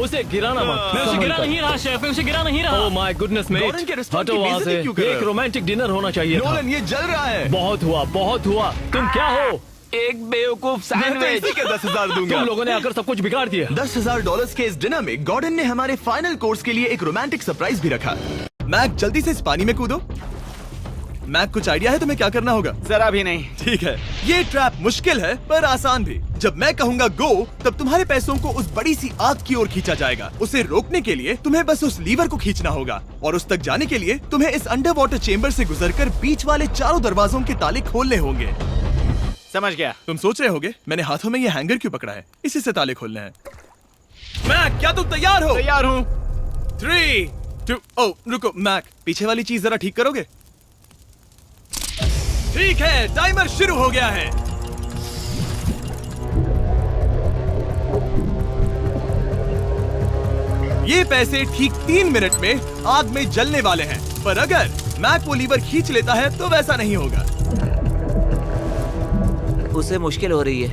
उसे गिराना मत। मैं उसे गिरा नहीं रहा शेफ, मैं उसे गिरा नहीं रहा। Oh my goodness mate. Nolan के रेस्टोरेंट हटो की वहाँ बेइज्जती से। क्यों कर रहे एक हो? रोमांटिक डिनर होना चाहिए था। नोलन ये जल रहा है। बहुत हुआ, बहुत हुआ। तुम क्या हो? एक बेवकूफ मैं तो इसी के 10,000 दूंगा। तुम लोगों ने आकर सब कुछ बिगाड़ दिया। $10,000 के इस डिनर में गॉर्डन ने हमारे फाइनल कोर्स के लिए एक रोमांटिक सरप्राइज भी रखा। मैक जल्दी से इस पानी में कूदो। मैक कुछ आइडिया है तुम्हें क्या करना होगा? जरा भी नहीं। ठीक है, ये ट्रैप मुश्किल है पर आसान भी। जब मैं कहूँगा गो, तब तुम्हारे पैसों को उस बड़ी सी आग की ओर खींचा जाएगा। उसे रोकने के लिए तुम्हें बस उस लीवर को खींचना होगा और उस तक जाने के लिए तुम्हें इस अंडर वाटर चेम्बर से गुजरकर बीच वाले चारों दरवाजों के ताले खोलने होंगे। समझ गया। तुम सोच रहे होगे मैंने हाथों में ये हैंगर क्यों पकड़ा है? इसी से ताले खोलने हैं। मैक क्या तुम तैयार हो? तैयार हूँ। 3, 2 ओह रुको मैक, पीछे वाली चीज जरा ठीक करोगे? ठीक है, टाइमर शुरू हो गया है। ये पैसे ठीक 3 मिनट में आग में जलने वाले हैं, पर अगर मैक वो लीवर खींच लेता है तो वैसा नहीं होगा। उसे मुश्किल हो रही है।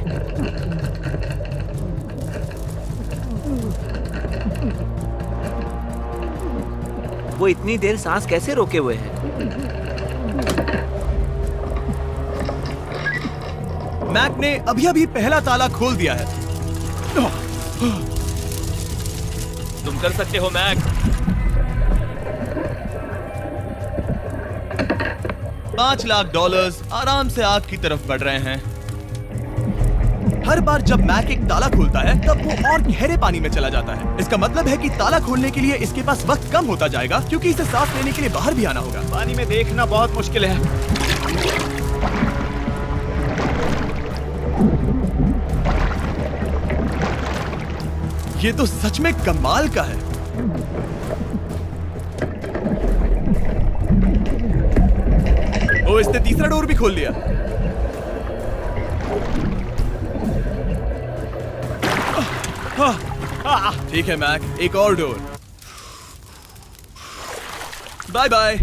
वो इतनी देर सांस कैसे रोके हुए है? मैक ने अभी पहला ताला खोल दिया है। तुम कर सकते हो मैक। $5 लाख आराम से आग की तरफ बढ़ रहे हैं। हर बार जब मैक एक ताला खोलता है तब वो और गहरे पानी में चला जाता है। इसका मतलब है कि ताला खोलने के लिए इसके पास वक्त कम होता जाएगा, क्योंकि इसे सांस लेने के लिए बाहर भी आना होगा। पानी में देखना बहुत मुश्किल है। ये तो सच में कमाल का है। ओ, इसने तीसरा डोर भी खोल लिया। ठीक है मैक, एक और डोर। Bye bye.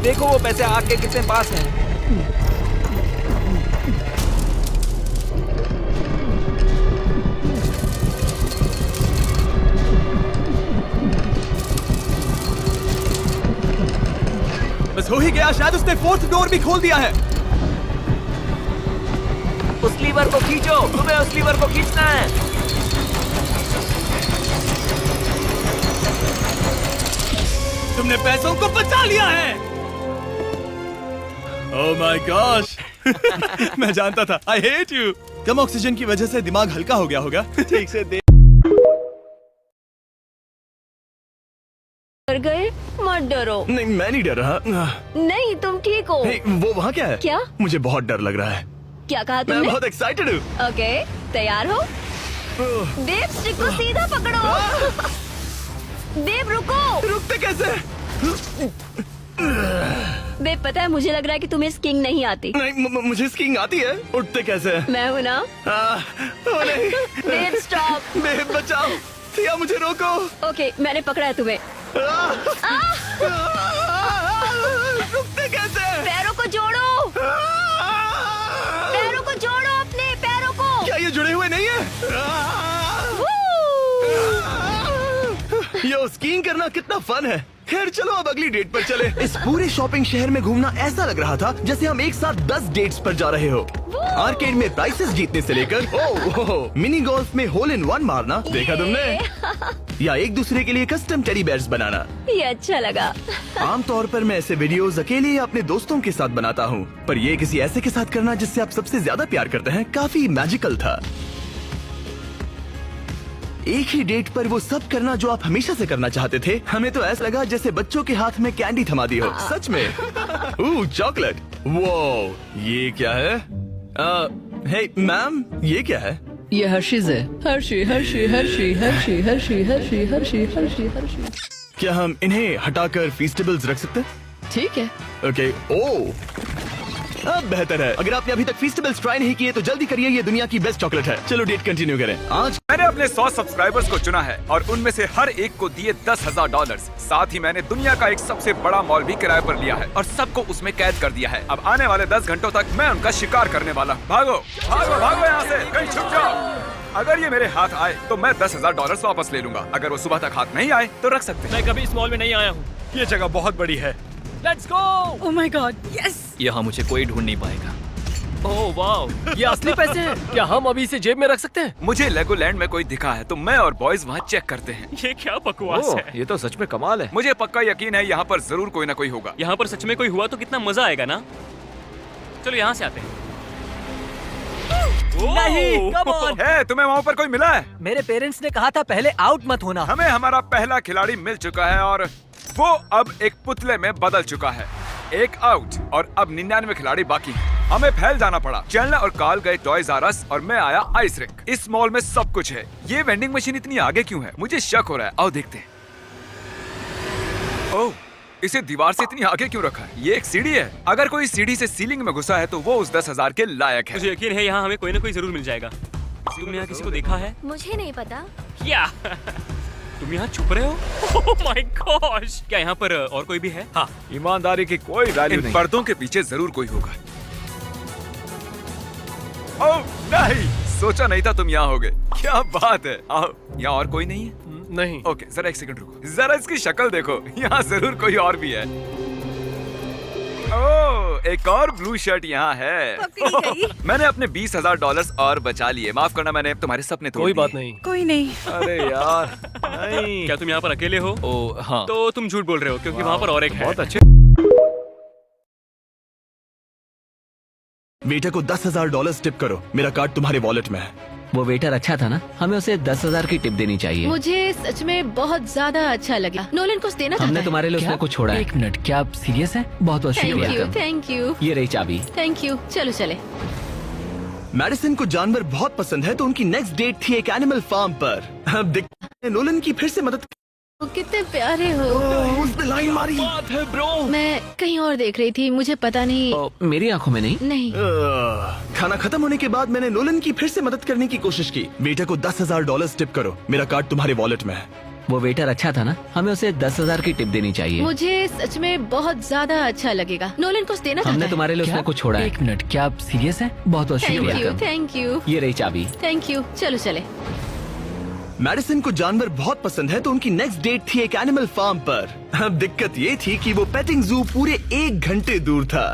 देखो वो पैसे आग के कितने पास हैं। बस हो ही गया, शायद उसने 4th डोर भी खोल दिया है। उस लीवर को खींचो, तुम्हें उस लीवर को खींचना है। तुमने पैसों को बचा लिया है। Oh my gosh. मैं जानता था। I hate you. Come oxygen की वजह से दिमाग हल्का हो गया होगा। ठीक से देख। डर गए? मत डरो। नहीं, मैं नहीं डर रहा। नहीं, तुम ठीक हो। वो वहाँ क्या है? क्या? मुझे बहुत डर लग रहा है। क्या कहा मैं तुमने? बहुत एक्साइटेड हूँ। ओके, तैयार हो? देव, स्टिक को सीधा पकड़ो। देव, रुको। रुकते कैसे? देव, पता है मुझे लग रहा है कि तुम्हें स्कीइंग नहीं आती। नहीं, मुझे स्कीइंग आती है। उठते कैसे? मैं हूँ ना। ओ नहीं। देव, स्टॉप। देव, बचाओ। सिया, मुझे रोको। ओके, मैंने पकड़ा है तुम्हें। रुकते कैसे? पैरों को जोड़ो। पैरों को जोड़ो, अपने पैरों को। क्या ये जुड़े हुए नहीं है? यो, स्कीइंग करना कितना फन है। खैर चलो अब अगली डेट पर चले। इस पूरे शॉपिंग शहर में घूमना ऐसा लग रहा था जैसे हम एक साथ 10 डेट्स पर जा रहे हो। आर्केड में प्राइसेस जीतने से लेकर मिनी गोल्फ में होल इन वन मारना, देखा तुमने? या एक दूसरे के लिए कस्टम टेडी बेयर्स बनाना। ये अच्छा लगा। आमतौर पर मैं ऐसे वीडियोस अकेले या अपने दोस्तों के साथ बनाता हूँ, पर ये किसी ऐसे के साथ करना जिससे आप सबसे ज्यादा प्यार करते हैं काफी मैजिकल था। एक ही डेट पर वो सब करना जो आप हमेशा से करना चाहते थे। हमें तो ऐसा लगा जैसे बच्चों के हाथ में कैंडी थमा दी हो। सच में। चॉकलेट। वो ये क्या है? हे मैम, ये क्या है? ये हर्शीज है। Hershey Hershey Hershey Hershey Hershey Hershey Hershey Hershey Hershey. क्या हम इन्हें हटाकर फीस्टेबल्स रख सकते हैं? ठीक है। ओके। ओ, अब बेहतर है। अगर आपने अभी तक फीस्टेबल्स ट्राई नहीं किए तो जल्दी करिए, ये दुनिया की बेस्ट चॉकलेट है। चलो डेट कंटिन्यू करें। आज मैंने अपने 100 सब्सक्राइबर्स को चुना है और उनमें से हर एक को दिए $10,000। साथ ही मैंने दुनिया का एक सबसे बड़ा मॉल भी किराए पर लिया है और सबको उसमें कैद कर दिया है। अब आने वाले 10 घंटों तक मैं उनका शिकार करने वाला हूँ। भागो भागो भागो यहाँ से, कहीं छुप जाओ। अगर ये मेरे हाथ आए तो मैं $10,000 वापस ले लूंगा। अगर वो सुबह तक हाथ नहीं आए तो रख सकते हैं। मैं कभी इस मॉल में नहीं आया हूँ। ये जगह बहुत बड़ी है। Let's go. Oh my God, yes. यहाँ मुझे कोई ढूंढ नहीं पाएगा। ओह वाह, ये असली पैसे हैं। क्या हम अभी इसे जेब में रख सकते हैं? मुझे लेगोलैंड में कोई दिखा है तो मैं और बॉयज वहाँ चेक करते हैं। ये क्या बकवास है? ये तो सच में कमाल है। मुझे पक्का यकीन है यहाँ पर जरूर कोई ना कोई होगा। यहाँ पर सच में कोई हुआ तो कितना मजा आएगा ना। चलो यहाँ से आते हैं। नहीं, come on। है, तुम्हें वहाँ पर कोई मिला है? मेरे पेरेंट्स ने कहा था पहले आउट मत होना। हमें हमारा पहला खिलाड़ी मिल चुका है और वो अब एक पुतले में बदल चुका है। एक आउट और अब 99 खिलाड़ी बाकी हैं। हमें फैल जाना पड़ा। चैनलर और कार्ल गए टॉयज आर अस और मैं आया आइस रिंक। इस मॉल में सब कुछ है। ये वेंडिंग मशीन इतनी आगे क्यों है? मुझे शक हो रहा है। आओ देखते हैं। ओह, इसे दीवार से इतनी आगे क्यों रखा है? ये एक सीढ़ी है। अगर कोई सीढ़ी से सीलिंग में घुसा है तो वो उस 10,000 के लायक है। मुझे यकीन है यहाँ हमें कोई ना कोई जरूर मिल जाएगा। तुमने यहाँ किसी को देखा है? मुझे नहीं पता। क्या तुम यहाँ छुप रहे हो? ओह माय गॉश, क्या यहाँ पर और कोई भी है? हाँ, ईमानदारी की कोई वैल्यू इन नहीं। पर्दों के पीछे जरूर कोई होगा। ओह नहीं, सोचा नहीं था तुम यहाँ होगे। क्या बात है। आओ, यहाँ और कोई नहीं है? नहीं। ओके, जरा एक सेकंड रुको। जरा इसकी शक्ल देखो, यहाँ जरूर कोई और भी है। ओह, एक और ब्लू शर्ट यहाँ है। मैंने अपने $20,000 और बचा लिए। माफ करना, मैंने तुम्हारे सपने तोड़ कोई दिए। बात नहीं। कोई नहीं। अरे यार, नहीं। क्या तुम यहाँ पर अकेले हो? ओह हाँ। तो तुम झूठ बोल रहे हो क्योंकि वहाँ पर और एक है। बहुत अच्छे। बेटे को $10,000 टिप करो। मेरा कार्ड तुम्हारे वॉलेट में है। वो वेटर अच्छा था ना, हमें उसे 10,000 की टिप देनी चाहिए। मुझे सच में बहुत ज्यादा अच्छा लगा। नोलन कुछ देना चाहता हमने है? तुम्हारे लिए उसने कुछ छोड़ा है। एक मिनट, क्या आप सीरियस हैं? बहुत बहुत थैंक यू, शुक्रिया। थैंक यू, ये रही चाबी। Thank you. चलो चले। मैडिसन को जानवर बहुत पसंद है तो उनकी नेक्स्ट डेट थी एक एनिमल फार्म पर। अब देखते हैं नोलन की फिर से मदद। कितने प्यारे हो। उसने लाइन मारी। बात है ब्रो। मैं कहीं और देख रही थी, मुझे पता नहीं। मेरी आंखों में नहीं। नहीं। खाना खत्म होने के बाद मैंने नोलन की फिर से मदद करने की कोशिश की। बेटे को $10,000 टिप करो। मेरा कार्ड तुम्हारे वॉलेट में है। वो वेटर अच्छा था ना, हमें उसे 10,000 की टिप देनी चाहिए। मुझे सच में बहुत ज्यादा अच्छा लगेगा। नोलन कुछ देना चाहता हमने है? तुम्हारे लिए उसने कुछ छोड़ा है। एक मिनट, क्या आप सीरियस हैं? बहुत बहुत थैंक यू, शुक्रिया। थैंक यू, ये रही चाबी। Thank you. चलो चले। मैडिसन को जानवर बहुत पसंद है तो उनकी नेक्स्ट डेट थी एक एनिमल फार्म पर। अब दिक्कत ये थी कि वो पेटिंग जू पूरे 1 घंटे दूर था।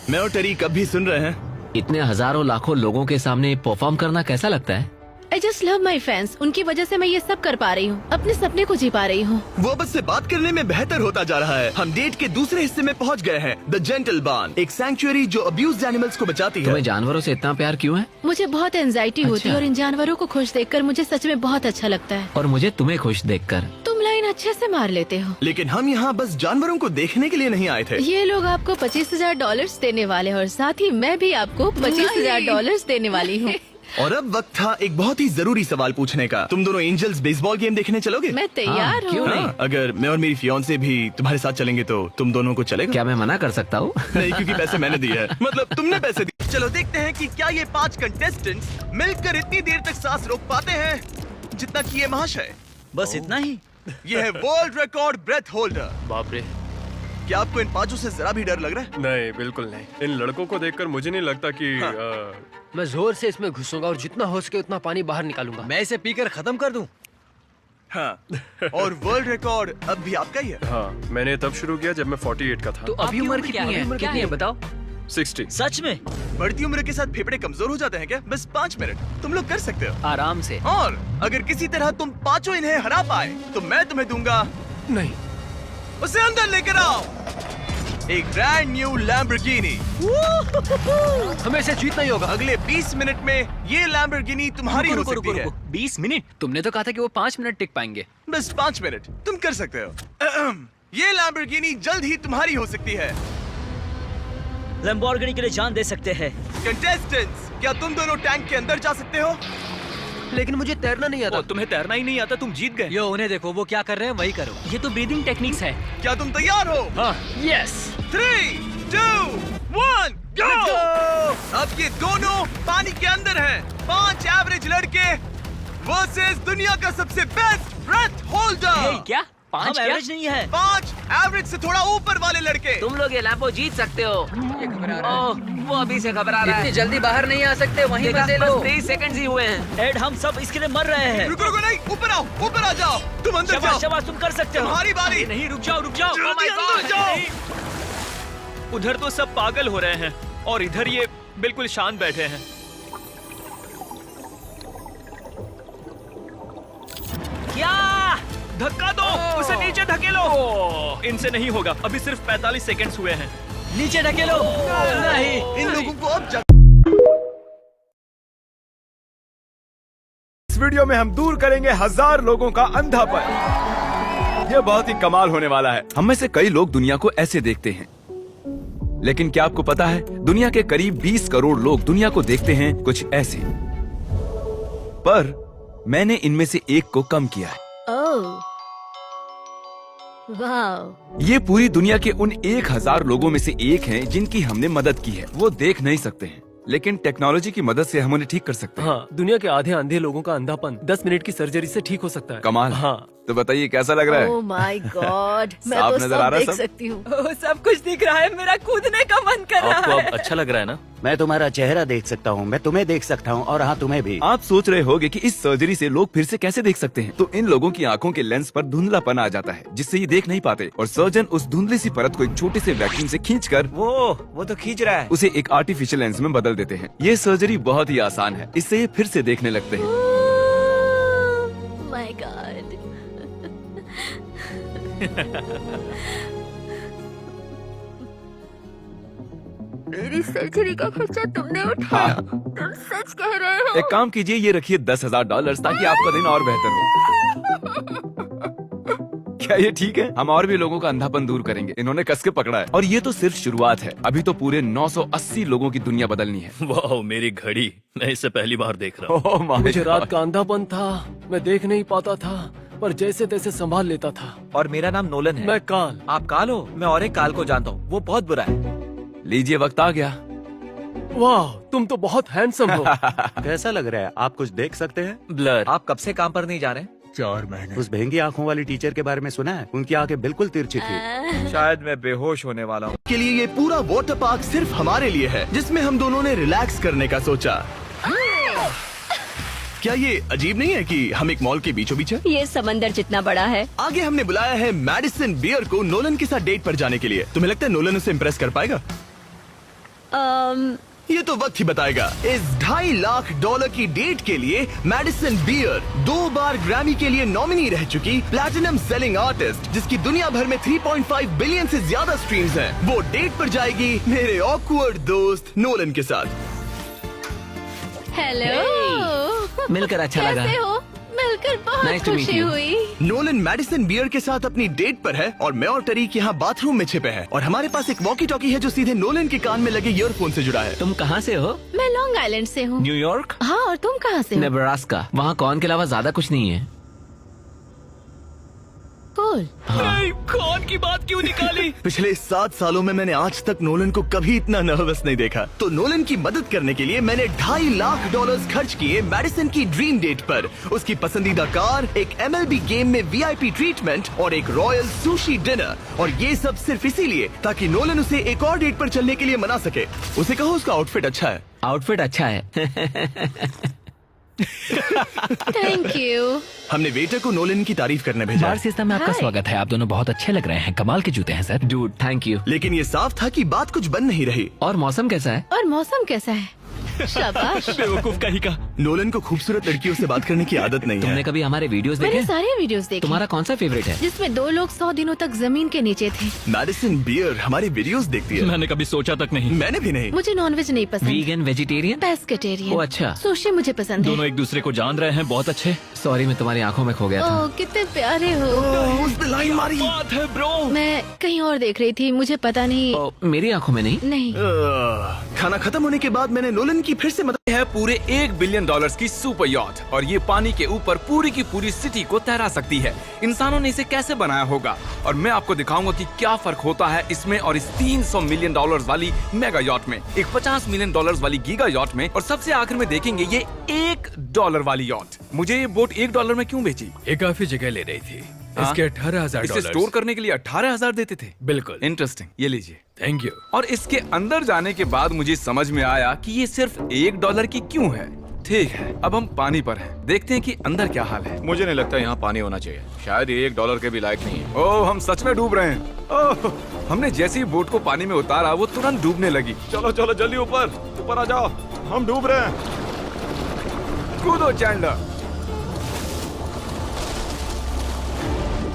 मैं और टेरी कब भी सुन रहे हैं। इतने हजारों लाखों लोगों के सामने परफॉर्म करना कैसा लगता है? I just love my fans. उनकी वजह से मैं ये सब कर पा रही हूँ, अपने सपने को जी पा रही हूँ। वो बस से बात करने में बेहतर होता जा रहा है। हम डेट के दूसरे हिस्से में पहुंच गए हैं, द जेंटल बार्न, एक सैंक्चुअरी जो अब्यूज्ड एनिमल्स को बचाती है। तुम्हें जानवरों से इतना प्यार क्यों है? मुझे बहुत एंजाइटी होती है और इन जानवरों को खुश देखकर मुझे सच में बहुत अच्छा लगता है। और मुझे तुम्हें खुश देखकर। तुम लाइन अच्छे से मार लेते हो। लेकिन हम यहाँ बस जानवरों को देखने के लिए नहीं आए थे। ये लोग आपको $25,000 देने वाले हैं और साथ ही मैं भी आपको $25,000 देने वाली हूँ। और अब वक्त था एक बहुत ही जरूरी सवाल पूछने का। तुम दोनों एंजल्स बेसबॉल गेम देखने चलोगे? मैं तैयार हूँ। क्यों नहीं? अगर मैं और मेरी फियांसे भी तुम्हारे साथ चलेंगे तो तुम दोनों को चलेगा? क्या मैं मना कर सकता हूँ? नहीं, क्योंकि पैसे मैंने दिए हैं। मतलब तुमने पैसे दिए। चलो देखते हैं कि क्या ये 5 कंटेस्टेंट्स मिलकर इतनी देर तक सांस रोक पाते हैं जितना कि ये महाशय। बस इतना ही? ये है वर्ल्ड रिकॉर्ड ब्रेथ होल्डर। बाप रे। क्या आपको इन 5 से जरा भी डर लग रहा है? नहीं, बिल्कुल नहीं। इन लड़कों को देखकर मुझे नहीं लगता कि मैं जोर से इसमें घुसूंगा और जितना हो सके उतना पानी बाहर निकालूंगा। मैं इसे पीकर खत्म कर दूं। हाँ, और वर्ल्ड रिकॉर्ड अब भी आपका ही है। हाँ, मैंने तब शुरू किया जब मैं 48 का था। तो अभी उम्र कितनी है? कितनी है बताओ? 60। सच में? बढ़ती उम्र के साथ फेफड़े कमजोर हो जाते हैं क्या? बस 5 मिनट तुम लोग कर सकते हो आराम से। और अगर किसी तरह तुम 5 इन्हें हरा पाए तो मैं तुम्हें दूंगा। नहीं, उसे अंदर लेकर आओ, एक ब्रांड न्यू लैम्बोर्गिनी। हमें इसे जीतना ही होगा। अगले 20 मिनट में ये लैम्बोर्गिनी तुम्हारी हो सकती है। 20 मिनट? तुमने तो कहा था कि वो 5 मिनट टिक पाएंगे। बस 5 मिनट तुम कर सकते हो। ये लैम्बोर्गिनी जल्द ही तुम्हारी हो सकती है। लैम्बोर्गिनी के लिए जान दे सकते हैं। कंटेस्टेंट्स, क्या तुम दोनों टैंक के अंदर जा सकते हो? लेकिन मुझे तैरना नहीं आता। तुम्हें तैरना ही नहीं आता, तुम जीत गए। यो उन्हें देखो, वो क्या कर रहे हैं वही करो। ये तो ब्रीदिंग टेक्निक्स है। क्या तुम तैयार हो? हाँ, यस। 3, 2, 1, गो! अब ये दोनों पानी के अंदर हैं। 5 एवरेज लड़के वर्सेस दुनिया का सबसे बेस्ट ब्रेथ होल्डर। क्या 5 एवरेज नहीं है? 5 एवरेज से थोड़ा ऊपर वाले लड़के। तुम लोग ये लैम्बो जीत सकते हो। ये घबरा रहा है। वो अभी से घबरा रहा है। इतनी जल्दी बाहर नहीं आ सकते, वहीं फंसे लो। 3 सेकंड्स ही हुए हैं। एड, हम सब इसके लिए मर रहे हैं। रुको रुको, नहीं, ऊपर आओ, ऊपर आ जाओ। तुम अंदर जाओ। शाबाश शाबाश, तुम कर सकते हो। तुम्हारी बारी। नहीं, रुक जाओ रुक जाओ। जल्दी अंदर जाओ। उधर तो सब पागल हो रहे हैं और इधर ये बिल्कुल शांत बैठे हैं। क्या? धक्का दो, उसे नीचे धकेलो। इनसे नहीं होगा, अभी सिर्फ 45 सेकंड्स हुए हैं। नीचे धकेलो। नहीं, इन लोगों को अब इस वीडियो में हम दूर करेंगे 1000 लोगों का अंधापन। यह बहुत ही कमाल होने वाला है। हम में से कई लोग दुनिया को ऐसे देखते हैं, लेकिन क्या आपको पता है दुनिया के करीब 20 करोड़ लोग दुनिया को देखते हैं कुछ ऐसे। पर मैंने इनमें से एक को कम किया है। वाह। ये पूरी दुनिया के उन 1000 लोगों में से एक हैं जिनकी हमने मदद की है। वो देख नहीं सकते हैं, लेकिन टेक्नोलॉजी की मदद से हम उन्हें ठीक कर सकते हैं। हाँ, दुनिया के आधे अंधे लोगों का अंधापन 10 मिनट की सर्जरी से ठीक हो सकता है। कमाल। हाँ, तो बताइए कैसा लग रहा है? ओह माय गॉड, मैं साफ तो नजर आ सब रहा है देख सब? सकती हूँ। सब कुछ दिख रहा है, मेरा कूदने का मन कर रहा आपको है। अब अच्छा लग रहा है ना? मैं तुम्हारा चेहरा देख सकता हूँ, मैं तुम्हें देख सकता हूँ और हाँ तुम्हें भी। आप सोच रहे होंगे कि इस सर्जरी से लोग फिर से कैसे देख सकते हैं। तो इन लोगों की आंखों के लेंस पर धुंधलापन आ जाता है, जिससे ये देख नहीं पाते, और सर्जन उस धुंधली सी परत को एक छोटे से वैक्यूम से खींचकर वो तो खींच रहा है, उसे एक आर्टिफिशियल लेंस में बदल देते हैं। ये सर्जरी बहुत ही आसान है, इससे ये फिर से देखने लगते हैं। My God. मेरी सर्जरी का खर्चा तुमने उठाया। तुम सच कह रहे हो? एक काम कीजिए, ये रखिए $10,000 ताकि आपका दिन और बेहतर हो। क्या ये ठीक है? हम और भी लोगों का अंधापन दूर करेंगे। इन्होंने कस के पकड़ा है, और ये तो सिर्फ शुरुआत है। अभी तो पूरे 980 लोगों की दुनिया बदलनी है। वाह, मेरी घड़ी, मैं इसे पहली बार देख रहा ओह माय मुझे रात गॉड। का अंधापन था, मैं देख नहीं पाता था, पर जैसे तैसे संभाल लेता था। और मेरा नाम नोलन है। मैं काल। आप काल हो? मैं और एक काल को जानता हूँ, वो बहुत बुरा है। लीजिए, वक्त आ गया। वाह, तुम तो बहुत हैंडसम हो। कैसा लग रहा है? आप कुछ देख सकते हैं? ब्लर। आप कब से काम पर नहीं जा रहे? 4 महीने। उस भेंगी आंखों वाली टीचर के बारे में सुना है? उनकी आंखें बिल्कुल तिरछी थी। शायद मैं बेहोश होने वाला हूँ। के लिए ये पूरा वाटर पार्क सिर्फ हमारे लिए है, जिसमें हम दोनों ने रिलैक्स करने का सोचा। क्या ये अजीब नहीं है कि हम एक मॉल के बीचों बीच हैं? ये समंदर जितना बड़ा है। आगे हमने बुलाया है मैडिसन बियर को नोलन के साथ डेट पर जाने के लिए। तुम्हें लगता है नोलन उसे इम्प्रेस कर पाएगा? ये तो वक्त ही बताएगा। इस $2.5 लाख की डेट के लिए मैडिसन बियर 2 बार ग्रैमी के लिए नॉमिनी रह चुकी प्लैटिनम सेलिंग आर्टिस्ट, जिसकी दुनिया भर में 3.5 बिलियन से ज्यादा स्ट्रीम्स हैं, वो डेट पर जाएगी मेरे ऑकवर्ड दोस्त नोलन के साथ। हेलो। मिलकर अच्छा लगा। कैसे हो? मिलकर बहुत Nice to meet खुशी you. हुई। नोलन मैडिसन बियर के साथ अपनी डेट पर है और मैं और टरीक यहाँ बाथरूम में छिपे हैं और हमारे पास एक वॉकी टॉकी है जो सीधे नोलन के कान में लगे ईयरफोन से जुड़ा है। तुम कहाँ से हो? मैं लॉन्ग आइलैंड से हूँ। न्यूयॉर्क? हाँ, और तुम कहाँ से हो? नेब्रास्का। वहाँ कॉर्न के अलावा ज्यादा कुछ नहीं है। कूल। नहीं, कौन की बात क्यों निकाली? पिछले 7 सालों में मैंने आज तक नोलन को कभी इतना नर्वस नहीं देखा। तो नोलन की मदद करने के लिए मैंने $2.5 लाख खर्च किए मैडिसन की ड्रीम डेट पर। उसकी पसंदीदा कार, एक MLB गेम में VIP ट्रीटमेंट और एक रॉयल सुशी डिनर, और ये सब सिर्फ इसीलिए ताकि नोलन उसे एक और डेट पर चलने के लिए मना सके। उसे कहो उसका आउटफिट अच्छा है। आउटफिट अच्छा है। Thank you. हमने वेटर को नोलन की तारीफ करने भेजा। बार सिस्टम में आपका स्वागत है। आप दोनों बहुत अच्छे लग रहे हैं। कमाल के जूते हैं सर। Dude thank you. लेकिन ये साफ था कि बात कुछ बन नहीं रही। और मौसम कैसा है? और मौसम कैसा है? शाबाश। बेवकूफ कहीं का। नोलन को खूबसूरत लड़कियों से बात करने की आदत नहीं है। तुमने कभी हमारे वीडियोस देखे? मैंने सारे वीडियोस देखे। तुम्हारा कौन सा फेवरेट है? जिसमें 2 लोग 100 दिनों तक जमीन के नीचे थे। मैडिसन बियर हमारी वीडियोस देखती है। मैंने कभी सोचा तक नहीं। मैंने भी नहीं। मुझे नॉनवेज नहीं पसंद। Vegan, vegetarian, pescatarian. ओ अच्छा। सुशी मुझे पसंद है। दोनों एक दूसरे को जान रहे हैं, बहुत अच्छे। सॉरी, मैं तुम्हारी आंखों में खो गया था। ओह, कितने प्यारे हो। उसने लाइन मारी। बात है ब्रो। मैं कहीं और देख रही थी, मुझे पता नहीं। मेरी आंखों में नहीं। नहीं। खाना खत्म होने के बाद मैंने नोलन की फिर से मदद है पूरे $1 बिलियन की सुपर यॉट, और ये पानी के ऊपर पूरी की पूरी सिटी को तैरा सकती है। इंसानों ने इसे कैसे बनाया होगा, और मैं आपको दिखाऊंगा कि क्या फर्क होता है इसमें और इस $300 मिलियन वाली मेगा यॉट में, एक $50 मिलियन वाली गीगा यॉट में, और सबसे आखिर में देखेंगे ये $1 वाली यॉट। मुझे ये बोट $1 में क्यों बेची? ये काफी जगह ले रही थी। इसके $18,000। इसे स्टोर करने के लिए 18,000 देते थे। बिल्कुल। इंटरेस्टिंग, ये लीजिए। Thank you. और इसके अंदर जाने के बाद मुझे समझ में आया कि ये सिर्फ $1 की क्यों है। ठीक है, अब हम पानी पर हैं। देखते हैं कि अंदर क्या हाल है। मुझे नहीं लगता यहाँ पानी होना चाहिए। शायद ये $1 के भी लायक नहीं है। ओह, हम सच में डूब रहे हैं। ओह, हमने जैसे ही बोट को पानी में उतारा वो तुरंत डूबने लगी। चलो चलो जल्दी ऊपर आ जाओ, हम डूब रहे हैं। कूदो चैंडलर।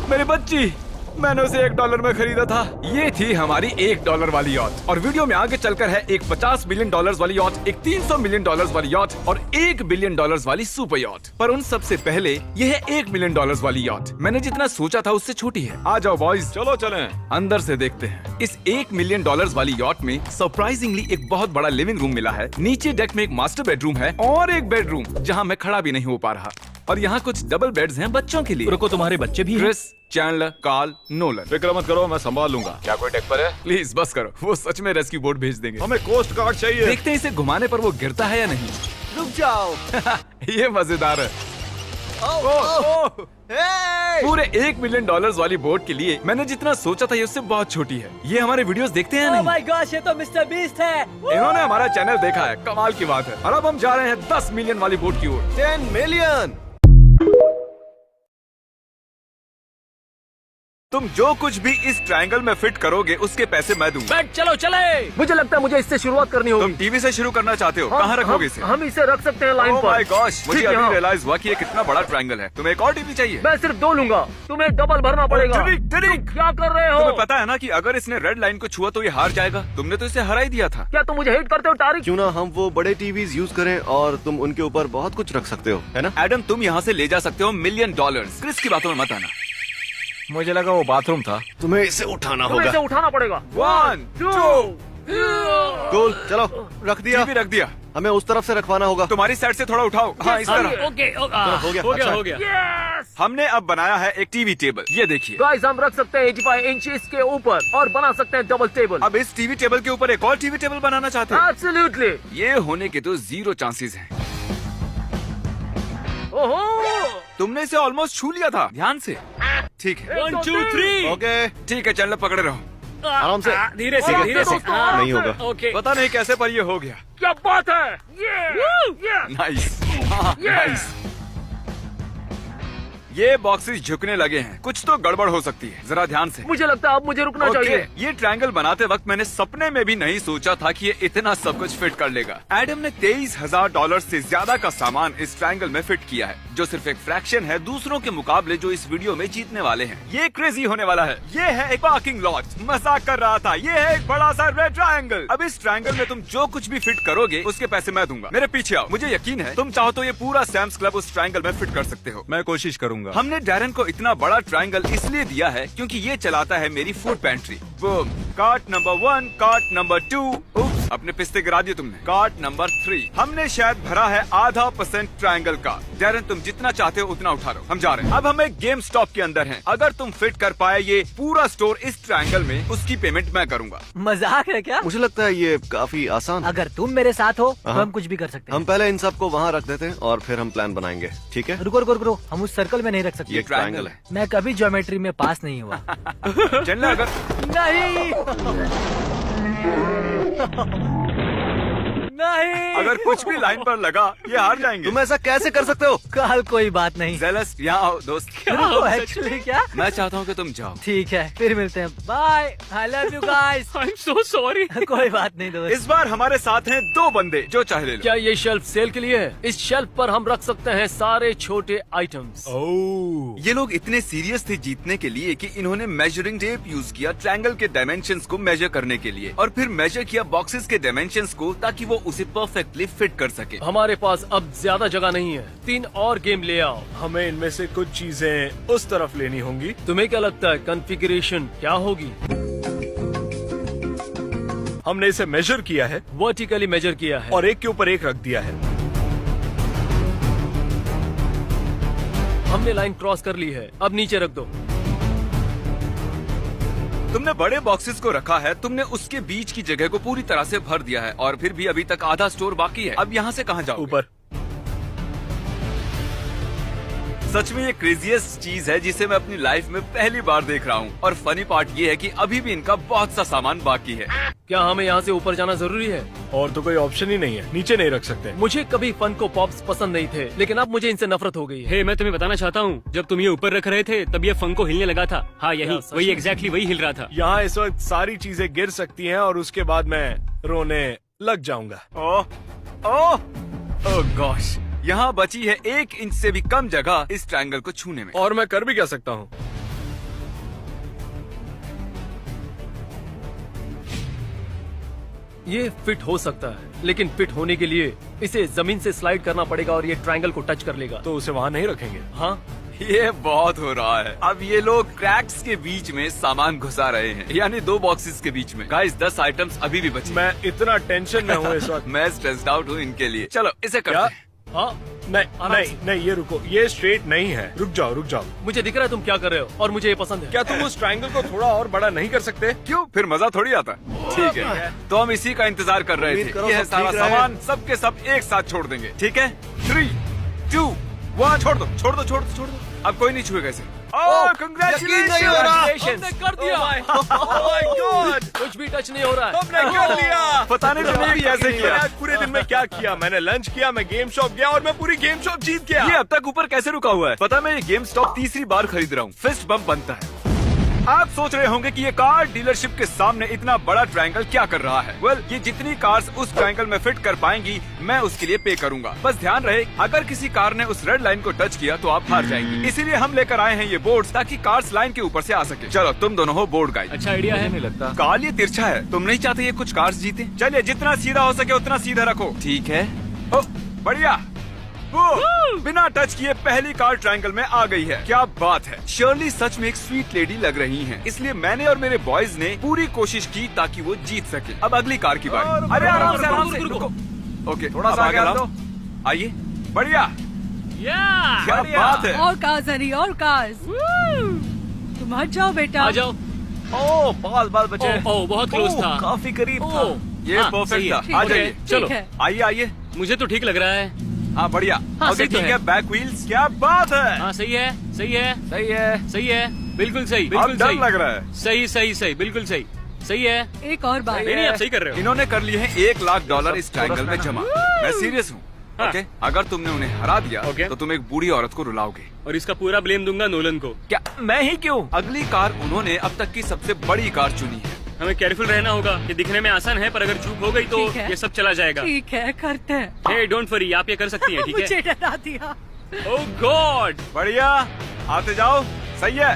मेरी बच्ची, मैंने उसे $1 में खरीदा था। ये थी हमारी $1 वाली यॉट, और वीडियो में आगे चलकर है एक $50 मिलियन वाली यॉट, एक $300 मिलियन वाली यॉट, और $1 बिलियन वाली सुपर यॉट। पर उन सबसे पहले ये है $1 मिलियन वाली यॉट। मैंने जितना सोचा था उससे छोटी है। आ जाओ बॉयज, चलो चलें। अंदर से देखते हैं। इस $1 मिलियन वाली यॉट में सरप्राइजिंगली एक बहुत बड़ा लिविंग रूम मिला है। नीचे डेक में एक मास्टर बेडरूम है और एक बेडरूम जहाँ मैं खड़ा भी नहीं हो पा रहा, और यहाँ कुछ डबल बेड्स हैं बच्चों के लिए। रुको, तुम्हारे बच्चे भी हैं? Chris, Chandler, Carl, Nolan. फिक्र मत करो, मैं संभाल लूंगा। क्या कोई डेक पर है? प्लीज बस करो, वो सच में रेस्क्यू बोट भेज देंगे। हमें कोस्ट गार्ड चाहिए। देखते हैं इसे घुमाने पर वो गिरता है या नहीं। रुक जाओ। ये मजेदार है। पूरे $1 मिलियन वाली बोट के लिए मैंने जितना सोचा था ये उससे बहुत छोटी है। ये हमारे वीडियोस देखते हैं या नहीं? माय गॉश, ये तो मिस्टर बीस्ट है। इन्होंने हमारा चैनल देखा है, कमाल की बात है। और अब हम जा रहे हैं 10 मिलियन वाली बोट की ओर। 10 मिलियन। तुम जो कुछ भी इस ट्रायंगल में फिट करोगे उसके पैसे मैं दूंगा। चलो चले। मुझे लगता है मुझे इससे शुरुआत करनी होगी। तुम टीवी से शुरू करना चाहते हो? कहाँ रखोगे इसे? हम इसे रख सकते हैं लाइन पर। ओह माय गॉश, मुझे ठीक है, अभी रियलाइज हुआ कि ये कितना बड़ा ट्रायंगल है। तुम्हें एक और टीवी चाहिए? मैं सिर्फ 2 लूंगा, तुम्हें डबल भरना पड़ेगा। तुम क्या कर रहे हो? तुम्हें पता है ना कि अगर इसने रेड लाइन को छुआ तो ये हार जाएगा। तुमने तो इसे हरा ही दिया था। क्या तुम मुझे हेट करते हो तारिक? क्यों ना हम वो बड़े टीवीज यूज करें और तुम उनके ऊपर बहुत कुछ रख सकते हो, है ना? एडम, तुम यहाँ से ले जा सकते हो $1 मिलियन। क्रिस की बातों में मत आना। मुझे लगा वो बाथरूम था। तुम्हें इसे उठाना तुम्हें होगा। इसे उठाना पड़ेगा। 1 2 कूल, चलो रख दिया। रख दिया। हमें उस तरफ से रखवाना होगा। तुम्हारी साइड से थोड़ा उठाओ। हाँ, इस तरह। ओके, हो गया। हो गया। हमने अब बनाया है एक टीवी टेबल। ये देखिए गाइस, हम रख सकते हैं 85 इंच इसके ऊपर और बना सकते हैं डबल टेबल। अब इस टीवी टेबल के ऊपर एक और टीवी टेबल बनाना चाहते हैं? एब्सोल्युटली। ये होने के तो 0 चांसेस हैं। ओहो, तुमने इसे ऑलमोस्ट छू लिया था। ध्यान से। ठीक है। 1 2 3। ओके, ठीक है, चैनल पकड़े रहो। आराम से। धीरे से, धीरे से। नहीं होगा। ओके, पता नहीं कैसे पर ये हो गया। क्या बात है। Nice, nice. ये बॉक्सेस झुकने लगे हैं, कुछ तो गड़बड़ हो सकती है, जरा ध्यान से। मुझे लगता है अब मुझे रुकना ओके, चाहिए। ये ट्रायंगल बनाते वक्त मैंने सपने में भी नहीं सोचा था कि ये इतना सब कुछ फिट कर लेगा। एडम ने $23,000 से ज्यादा का सामान इस ट्रायंगल में फिट किया है, जो सिर्फ एक फ्रैक्शन है दूसरों के मुकाबले जो इस वीडियो में जीतने वाले हैं। ये क्रेजी होने वाला है। ये है एक पार्किंग लॉट, मजाक कर रहा था। ये है एक बड़ा सा रेड ट्रायंगल। अब इस ट्रायंगल में तुम जो कुछ भी फिट करोगे उसके पैसे मैं दूंगा। मेरे पीछे आओ, मुझे यकीन है तुम चाहो तो ये पूरा सैम्स क्लब उस ट्रायंगल में फिट कर सकते हो। मैं कोशिश करूंगा। हमने डैरन को इतना बड़ा ट्रायंगल इसलिए दिया है क्योंकि ये चलाता है मेरी food pantry. Boom, cart number 1, cart number 2, उप्स, अपने पिस्ते गिरा दिए तुमने। कार्ट नंबर 3, हमने शायद भरा है 0.5% ट्रायंगल का। डैरन तुम जितना चाहते हो उतना उठा लो, हम जा रहे हैं। अब हम एक गेम स्टॉप के अंदर हैं। अगर तुम फिट कर पाए ये पूरा स्टोर इस ट्रायंगल में, उसकी पेमेंट मैं करूंगा। मजाक है क्या? मुझे लगता है ये काफी आसान है। अगर तुम मेरे साथ हो तो हाँ। हम कुछ भी कर सकते हैं। हम पहले इन सबको वहाँ रख देते हैं और फिर हम प्लान बनाएंगे, ठीक है? रुको रुको रुको, हम उस सर्कल में नहीं रख सकते। ये ट्रायंगल है। मैं कभी ज्योमेट्री में पास नहीं हुआ। चलना अगर नहीं नहीं, अगर कुछ भी लाइन पर लगा ये हार जाएंगे। तुम ऐसा कैसे कर सकते हो? कल कोई बात नहीं। जेलस, यहाँ आओ दोस्त। एक्चुअली क्या? मैं चाहता हूँ कि तुम जाओ। ठीक है, फिर मिलते हैं। Bye, I love you guys. I am so sorry. कोई बात नहीं दोस्त। इस बार हमारे साथ हैं 2 बंदे, जो चाहे ले लो। क्या ये शेल्फ सेल के लिए है? इस शेल्फ पर हम रख सकते हैं सारे छोटे आइटम्स। ये लोग इतने सीरियस थे जीतने के लिए कि इन्होंने मेजरिंग टेप यूज किया ट्रायंगल के डायमेंशंस को मेजर करने के लिए, और फिर मेजर किया बॉक्सेस के डायमेंशंस को ताकि वो उसे परफेक्टली फिट कर सके। हमारे पास अब ज्यादा जगह नहीं है, 3 और गेम ले आओ। हमें इनमें से कुछ चीजें उस तरफ लेनी होंगी। तुम्हें क्या लगता है कॉन्फ़िगरेशन क्या होगी? हमने इसे मेजर किया है, वर्टिकली मेजर किया है और एक के ऊपर एक रख दिया है। हमने लाइन क्रॉस कर ली है, अब नीचे रख दो। तुमने बड़े बॉक्सेस को रखा है, तुमने उसके बीच की जगह को पूरी तरह से भर दिया है, और फिर भी अभी तक आधा स्टोर बाकी है। अब यहाँ से कहाँ जाओ? ऊपर। सच में ये क्रेजीएस्ट चीज है जिसे मैं अपनी लाइफ में पहली बार देख रहा हूँ। और फनी पार्ट ये है कि अभी भी इनका बहुत सा सामान बाकी है। क्या हमें यहाँ से ऊपर जाना जरूरी है? और तो कोई ऑप्शन ही नहीं है, नीचे नहीं रख सकते। मुझे कभी फन को पॉप्स पसंद नहीं थे, लेकिन अब मुझे इनसे नफरत हो गई है। हे, मैं तुम्हें बताना चाहता हूँ, जब तुम ये ऊपर रख रहे थे तब ये फंको हिलने लगा था। हाँ यही, वही एग्जैक्टली वही हिल रहा था। यहाँ इस वक्त सारी चीजें गिर सकती हैं और उसके बाद मैं रोने लग जाऊंगा। ओह गॉश, यहाँ बची है 1 इंच से भी कम जगह इस ट्रायंगल को छूने में। और मैं कर भी क्या सकता हूँ? ये फिट हो सकता है, लेकिन फिट होने के लिए इसे जमीन से स्लाइड करना पड़ेगा और ये ट्रायंगल को टच कर लेगा। तो उसे वहाँ नहीं रखेंगे। हाँ, ये बहुत हो रहा है। अब ये लोग क्रैक्स के बीच में सामान घुसा रहे हैं, यानी 2 बॉक्सेस के बीच में। गाइस, 10 आइटम्स अभी भी बचे। मैं इतना टेंशन में हूँ इस वक्त। मैं स्ट्रेस्ड आउट हूँ इनके लिए। चलो इसे करते हैं। हाँ, नहीं, ये रुको, ये स्ट्रेट नहीं है। रुक जाओ। मुझे दिख रहा है तुम क्या कर रहे हो, और मुझे ये पसंद है। क्या तुम उस ट्रायंगल को थोड़ा और बड़ा नहीं कर सकते? क्यों? फिर मजा थोड़ी आता है। ठीक है, तो हम इसी का इंतजार कर रहे थे। ये है सारा सामान, सबके सब एक साथ छोड़ देंगे, ठीक है? 3, 2, 1, छोड़ दो। अब कोई नहीं छुएगा इसे। Congratulations! हमने कर दिया। Oh my God! कुछ भी टच नहीं हो रहा है। हमने कर लिया। पता नहीं तुमने भी ऐसे किया। आज पूरे दिन में क्या किया? मैंने लंच किया, मैं गेम शॉप गया और मैं पूरी गेम शॉप जीत गया। ये अब तक ऊपर कैसे रुका हुआ है? पता मैं ये गेम स्टॉप तीसरी बार खरीद रहा हूँ। फिस्ट बम्प बनता है। आप सोच रहे होंगे कि ये कार डीलरशिप के सामने इतना बड़ा ट्रायंगल क्या कर रहा है? वेल, ये जितनी कार्स उस ट्रायंगल में फिट कर पाएंगी, मैं उसके लिए पे करूंगा। बस ध्यान रहे, अगर किसी कार ने उस रेड लाइन को टच किया तो आप हार जाएंगी। इसीलिए हम लेकर आए हैं ये बोर्ड, ताकि कार्स लाइन के ऊपर से आ सके। चलो, तुम दोनों हो बोर्ड गाइड। अच्छा आइडिया है। नहीं लगता काल ये तिरछा है, तुम नहीं चाहते ये कुछ कार्स जीते? चलिए, जितना सीधा हो सके उतना सीधा रखो, ठीक है? बढ़िया। बिना टच किए पहली कार ट्रायंगल में आ गई है। क्या बात है। शर्ली सच में एक स्वीट लेडी लग रही हैं, इसलिए मैंने और मेरे बॉयज ने पूरी कोशिश की ताकि वो जीत सके। अब अगली कार की बारी। अरे आराम से रुको। ओके, थोड़ा सा आगे लो। आइए, बढ़िया। क्या बात है। और कार्स हरी, और कार्स। तुम हट जाओ बेटा। आ जाओ। बाल बचे। बहुत क्लोज था। काफी करीब था। ये परफेक्ट था। आ जाइए। चलो, आइए। मुझे तो ठीक लग रहा है। हाँ, बढ़िया। ओके, ठीक है। Back wheels. क्या बात है। हाँ, सही है। बिल्कुल सही। अब डर लग रहा है। सही, बिल्कुल सही है। एक और बात। नहीं, आप सही कर रहे हो। इन्होंने कर लिए हैं $1 लाख इस ट्रायंगल में जमा। मैं सीरियस हूँ। ओके? अगर तुमने उन्हें हरा दिया तो तुम एक बूढ़ी औरत को रुलाओगे और इसका पूरा ब्लेम दूंगा नोलन को। क्या मैं ही क्यों? अगली कार उन्होंने अब तक की सबसे बड़ी कार चुनी है। हमें केयरफुल रहना होगा। ये दिखने में आसान है पर अगर चूक हो गई तो ठीक है। ये सब चला जाएगा। ठीक है, करते हैं। हे डोंट वरी, आप ये कर सकती हैं, ठीक है? मुझे डरा दिया। ओह गॉड, बढ़िया, आते जाओ। सही है,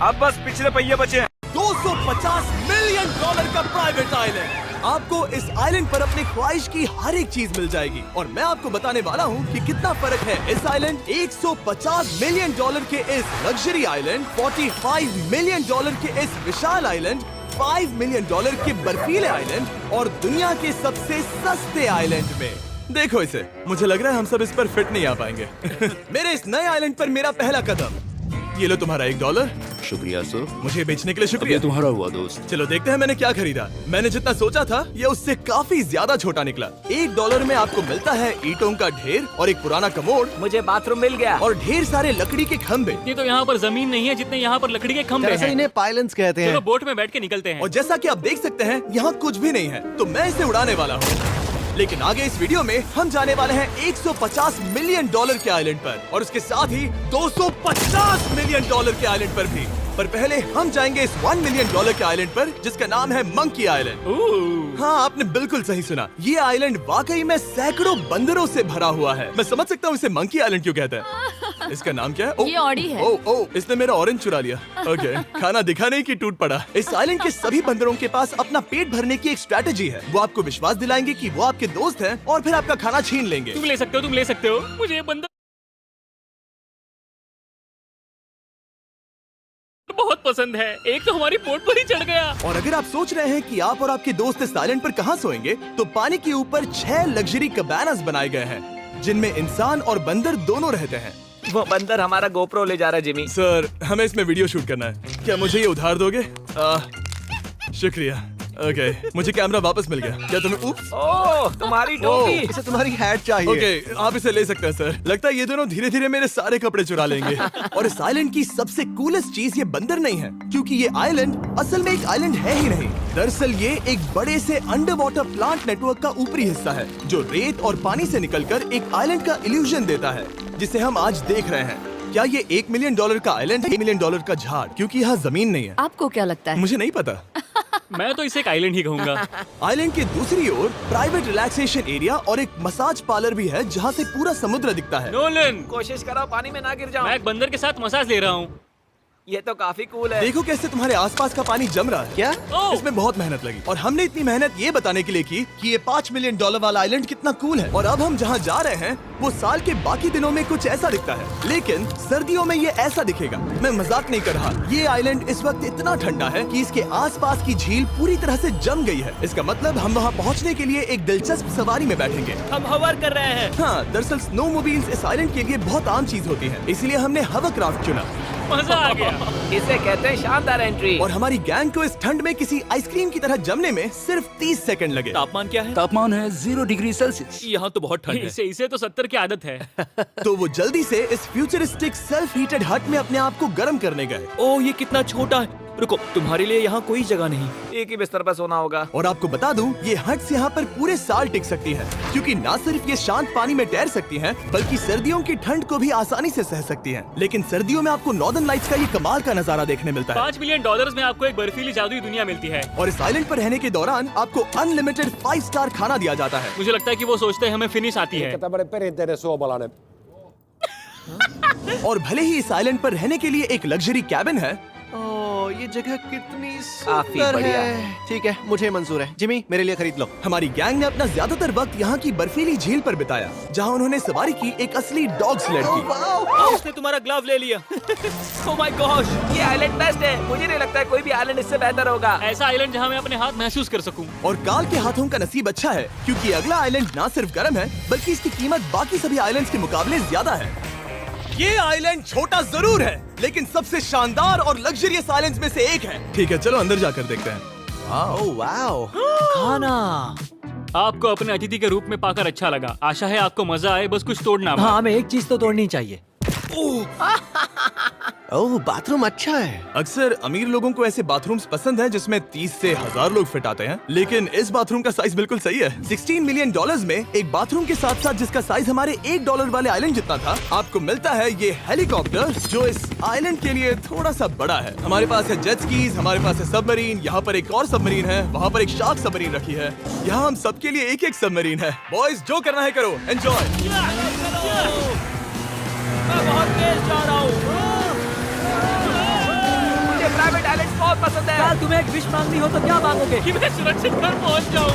अब बस पिछले पहिए बचे हैं। $250 मिलियन का प्राइवेट आइलैंड। आपको इस आइलैंड पर अपनी ख्वाहिश की हर एक चीज मिल जाएगी और मैं आपको बताने वाला हूँ कि कितना फर्क है इस आइलैंड $150 मिलियन के इस लग्जरी आइलैंड, $45 मिलियन के इस विशाल आइलैंड, $5 मिलियन के बर्फीले आइलैंड और दुनिया के सबसे सस्ते आइलैंड में। देखो इसे, मुझे लग रहा है हम सब इस पर फिट नहीं आ पाएंगे। मेरे इस नए आइलैंड पर मेरा पहला कदम। ये लो तुम्हारा $1। शुक्रिया सर। मुझे बेचने के लिए शुक्रिया। तुम्हारा हुआ दोस्त। चलो देखते हैं मैंने क्या खरीदा। मैंने जितना सोचा था ये उससे काफी ज्यादा छोटा निकला। $1 में आपको मिलता है ईंटों का ढेर और एक पुराना कमोड। मुझे बाथरूम मिल गया और ढेर सारे लकड़ी के खम्भे। ये तो यहाँ पर जमीन नहीं है जितने यहाँ पर लकड़ी के खंभे हैं। इन्हें पाइलन्स कहते हैं। चलो बोट में बैठ के निकलते हैं। और जैसा कि आप देख सकते हैं यहाँ कुछ भी नहीं है, तो मैं इसे उड़ाने वाला हूँ। लेकिन आगे इस वीडियो में हम जाने वाले हैं $150 मिलियन के आइलैंड पर और उसके साथ ही $250 मिलियन के आइलैंड पर भी। पर पहले हम जाएंगे इस $1 मिलियन के आइलैंड पर जिसका नाम है मंकी आइलैंड। हाँ, आपने बिल्कुल सही सुना। ये आइलैंड वाकई में सैकड़ों बंदरों से भरा हुआ है। मैं समझ सकता हूँ इसे मंकी आइलैंड क्यों कहते हैं। इसका नाम क्या है? ये ऑडी है। ओ, इसने मेरा ऑरेंज चुरा लिया। ओके, खाना दिखा नहीं कि टूट पड़ा। इस आइलैंड के सभी बंदरों के पास अपना पेट भरने की एक स्ट्रेटेजी है। वो आपको विश्वास दिलाएंगे कि वो आपके दोस्त हैं और फिर आपका खाना छीन लेंगे। तुम ले सकते हो। मुझे ये बंदर बहुत पसंद है। एक तो हमारी बोट पर ही चढ़ गया। और अगर आप सोच रहे हैं कि आप और आपके दोस्त इस आइलैंड पर कहाँ सोएंगे, तो पानी के ऊपर 6 लग्जरी कबानास बनाए गए हैं जिनमें इंसान और बंदर दोनों रहते हैं। वो बंदर हमारा गोप्रो ले जा रहा है जिमी। सर, हमें इसमें वीडियो शूट करना है। क्या मुझे ये उधार दोगे? शुक्रिया। ओके, मुझे कैमरा वापस मिल गया। क्या तुम्हें? उप्स, ओह, तुम्हारी टोपी। इसे तुम्हारी हैट चाहिए। ओके, आप इसे ले सकते हैं सर। लगता है ये दोनों धीरे धीरे मेरे सारे कपड़े चुरा लेंगे। और इस आइलैंड की सबसे कूलेस्ट चीज ये बंदर नहीं है, क्योंकि ये आइलैंड असल में एक आइलैंड है ही नहीं। दरअसल ये एक बड़े से अंडर वाटर प्लांट नेटवर्क का ऊपरी हिस्सा है जो रेत और पानी से निकलकर एक आइलैंड का इल्यूजन देता है जिसे हम आज देख रहे हैं। क्या ये $1 मिलियन का आइलैंड है? $1 मिलियन का झाड़, क्योंकि यहाँ जमीन नहीं है। आपको क्या लगता है? मुझे नहीं पता। मैं तो इसे एक आइलैंड ही कहूँगा। आइलैंड के दूसरी ओर प्राइवेट रिलैक्सेशन एरिया और एक मसाज पार्लर भी है जहाँ से पूरा समुद्र दिखता है। नोलन, कोशिश करो पानी में ना गिर जाओ। मैं एक बंदर के साथ मसाज ले रहा हूँ। ये तो काफी कूल है। देखो कैसे तुम्हारे आसपास का पानी जम रहा है। क्या? इसमें बहुत मेहनत लगी और हमने इतनी मेहनत ये बताने के लिए की कि ये $5 मिलियन वाला आइलैंड कितना कूल है। और अब हम जहाँ जा रहे हैं वो साल के बाकी दिनों में कुछ ऐसा दिखता है, लेकिन सर्दियों में ये ऐसा दिखेगा। मैं मजाक नहीं कर रहा। ये आइलैंड इस वक्त इतना ठंडा है कि इसके आसपास की झील पूरी तरह से जम गई है। इसका मतलब हम वहाँ पहुँचने के लिए एक दिलचस्प सवारी में बैठेंगे। हम हवर कर रहे हैं। हाँ, दरअसल स्नोमोबाइल्स इस आइलैंड के लिए बहुत आम चीज होती है, इसलिए हमने हवरक्राफ्ट चुना। मजा आ गया। इसे कहते हैं शानदार एंट्री। और हमारी गैंग को इस ठंड में किसी आइसक्रीम की तरह जमने में सिर्फ 30 सेकंड लगे। तापमान क्या है? तापमान है 0 डिग्री सेल्सियस। यहाँ तो बहुत ठंड है। इसे तो 70 की आदत है। तो वो जल्दी से इस फ्यूचरिस्टिक सेल्फ हीटेड हट में अपने आप को गर्म करने गए। ओह, ये कितना छोटा है। रुको, तुम्हारे लिए यहाँ कोई जगह नहीं। एक ही बिस्तर पर सोना होगा। और आपको बता दूं, ये हट्स यहाँ पर पूरे साल टिक सकती हैं, क्योंकि न सिर्फ ये शांत पानी में तैर सकती हैं, बल्कि सर्दियों की ठंड को भी आसानी से सह सकती हैं। लेकिन सर्दियों में आपको नॉर्दर्न लाइट्स का ये कमाल का नजारा देखने मिलता है। $5 मिलियन में आपको एक बर्फीली जादुई दुनिया मिलती है। और इस आइलैंड पर रहने के दौरान आपको अनलिमिटेड 5 स्टार खाना दिया जाता है। मुझे लगता है कि वो सोचते हैं हमें फिनिश आती है। और भले ही इस आइलैंड पर रहने के लिए एक लग्जरी कैबिन है, ये जगह कितनी काफी सुंदर बढ़िया है। ठीक है, मुझे मंजूर है। जिमी, मेरे लिए खरीद लो। हमारी गैंग ने अपना ज्यादातर वक्त यहाँ की बर्फीली झील पर बिताया, जहाँ उन्होंने सवारी की एक असली डॉग स्लेड की। उसने तुम्हारा ग्लव ले लिया। ओह माय गॉश, ये आइलैंड बेस्ट है। मुझे नहीं लगता है कोई भी आइलैंड इससे बेहतर होगा। ऐसा आइलैंड जहाँ मैं अपने हाथ महसूस कर सकूं। और काल के हाथों का नसीब अच्छा है, क्योंकि अगला आइलैंड न सिर्फ गर्म है, बल्कि इसकी कीमत बाकी सभी आइलैंड्स के मुकाबले ज्यादा है। ये आइलैंड छोटा जरूर है, लेकिन सबसे शानदार और लग्जरियस आइलैंड्स में से एक है। ठीक है, चलो अंदर जाकर देखते हैं। ओह वाओ, खाना। आपको अपने अतिथि के रूप में पाकर अच्छा लगा। आशा है आपको मजा आए, बस कुछ तोड़ना। हाँ, हमें एक चीज तो तोड़नी चाहिए। ओह, बाथरूम अच्छा है। अक्सर अमीर लोगों को ऐसे बाथरूम्स पसंद हैं जिसमें 30 से 1000 लोग फिट आते हैं, लेकिन इस बाथरूम का साइज बिल्कुल सही है। $16 मिलियन में एक बाथरूम के साथ साथ जिसका साइज हमारे $1 वाले आइलैंड जितना था, आपको मिलता है ये हेलीकॉप्टर जो इस आइलैंड के लिए थोड़ा सा बड़ा है। हमारे पास है जेट स्कीज, हमारे पास है सबमरीन, यहाँ पर एक और सबमरीन है, वहाँ पर एक शार्क सबमरीन रखी है। यहाँ हम सबके लिए एक एक सबमरीन है। बॉयज जो करना है करो, एंजॉय। मैं बहुत तेज जा रहा हूँ। मुझे प्राइवेट आइलैंड बहुत पसंद है। यार तुम्हें एक विश मांगनी हो तो क्या मांगोगे? कि मैं सुरक्षित घर पहुंच जाऊं।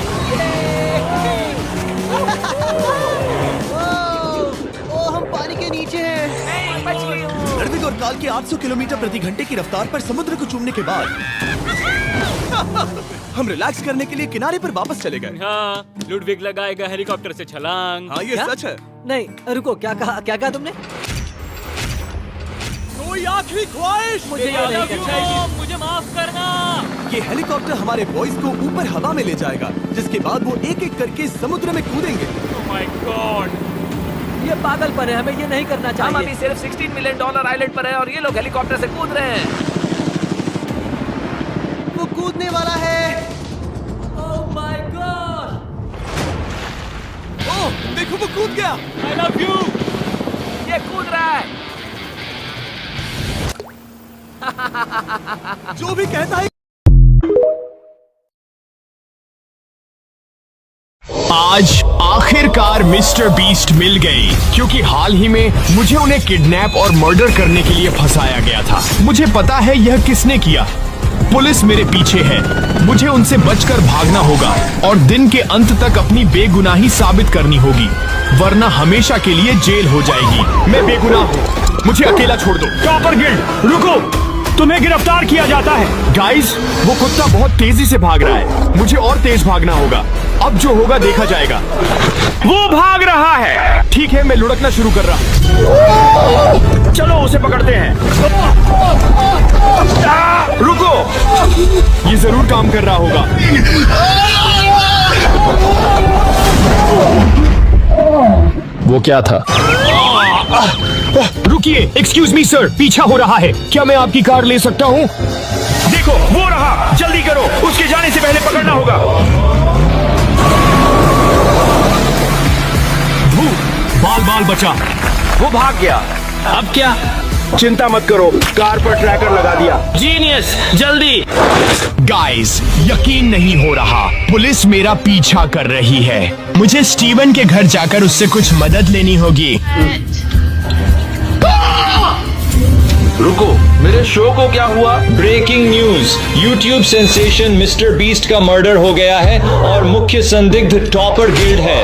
ओ, हम पानी के नीचे हैं। नहीं, बच गई हूँ। रणवीर और काल के 800 किलोमीटर प्रति घंटे की रफ्तार पर समुद्र को चूमने के बाद हम रिलैक्स करने के लिए किनारे पर वापस चले गए। हाँ, लुडविग लगाएगा हेलीकॉप्टर से छलांग। हाँ, ये क्या? सच है। नहीं रुको, क्या कहा तुमने? कोई आखिरी ख्वाहिश? मुझे ये नहीं करना चाहिए। मुझे माफ करना। ये हेलीकॉप्टर हमारे बॉयज को ऊपर हवा में ले जाएगा, जिसके बाद वो एक एक करके समुद्र में कूदेंगे। Oh my God! ये पागलपन है, हमें ये नहीं करना हम चाहिए। अभी सिर्फ $16 मिलियन आइलैंड पर है और ये लोग हेलीकॉप्टर से कूद रहे हैं। वो कूदने वाला है। Oh my God! ओह, देखो वो कूद गया। I love you! ये कूद रहा है। जो भी कहता है। आज आखिरकार मिस्टर बीस्ट मिल गई, क्योंकि हाल ही में मुझे उन्हें किडनैप और मर्डर करने के लिए फंसाया गया था। मुझे पता है यह किसने किया। पुलिस मेरे पीछे है, मुझे उनसे बचकर भागना होगा और दिन के अंत तक अपनी बेगुनाही साबित करनी होगी, वरना हमेशा के लिए जेल हो जाएगी। मैं बेगुनाह हूँ, मुझे अकेला छोड़ दो। टॉपर गिल्ड, रुको, तुम्हें गिरफ्तार किया जाता है। गाइस, वो कुत्ता बहुत तेजी से भाग रहा है, मुझे और तेज भागना होगा। अब जो होगा देखा जाएगा। वो भाग रहा है। ठीक है, मैं लुढ़कना शुरू कर रहा हूँ। चलो उसे पकड़ते हैं। रुको, ये जरूर काम कर रहा होगा। वो क्या था? रुकिए, एक्सक्यूज मी सर, पीछा हो रहा है, क्या मैं आपकी कार ले सकता हूँ? देखो वो रहा, जल्दी करो, उसके जाने से पहले पकड़ना होगा। बाल बचा। वो भाग गया। अब क्या? चिंता मत करो, कार पर ट्रैकर लगा दिया। जीनियस, जल्दी। गाइस, यकीन नहीं हो रहा, पुलिस मेरा पीछा कर रही है। मुझे स्टीवन के घर जाकर उससे कुछ मदद लेनी होगी। रुको, मेरे शो को क्या हुआ? Breaking news, YouTube sensation mister Beast का मर्डर हो गया है और मुख्य संदिग्ध टॉपर गिल्ड है।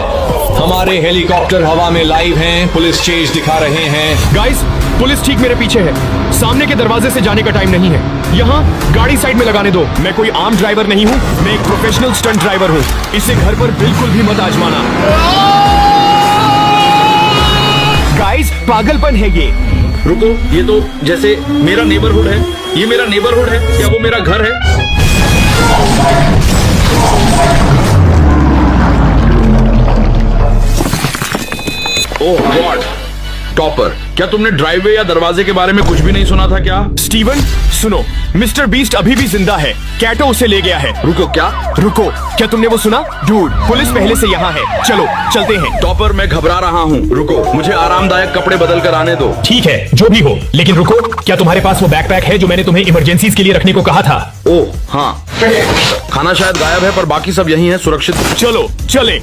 हमारे हेलीकॉप्टर हवा में लाइव हैं, पुलिस चेज दिखा रहे हैं। गाइस, पुलिस ठीक मेरे पीछे है, सामने के दरवाजे से जाने का टाइम नहीं है। यहाँ गाड़ी साइड में लगाने दो। मैं कोई आम ड्राइवर नहीं हूँ, मैं एक प्रोफेशनल स्टंट ड्राइवर हूँ। इसे घर पर बिल्कुल भी मत आजमाना। गाइस, पागलपन है ये। रुको, ये तो जैसे मेरा नेबरहुड है। ये मेरा नेबरहुड है, क्या वो मेरा घर है? ओह गॉड, टॉपर, क्या तुमने ड्राइववे या दरवाजे के बारे में कुछ भी नहीं सुना था क्या? स्टीवन, सुनो, मिस्टर बीस्ट अभी भी जिंदा है, कैटो उसे ले गया है। रुको, क्या? रुको, क्या तुमने वो सुना? डूड, पुलिस पहले से यहाँ है, चलो चलते हैं। टॉपर, मैं घबरा रहा हूँ, रुको, मुझे आरामदायक कपड़े बदल कर आने दो। ठीक है, जो भी हो, लेकिन रुको, क्या तुम्हारे पास वो बैकपैक है जो मैंने तुम्हें इमरजेंसीज के लिए रखने को कहा था? ओह हाँ, खाना शायद गायब है पर बाकी सब यही है, सुरक्षित। चलो चले।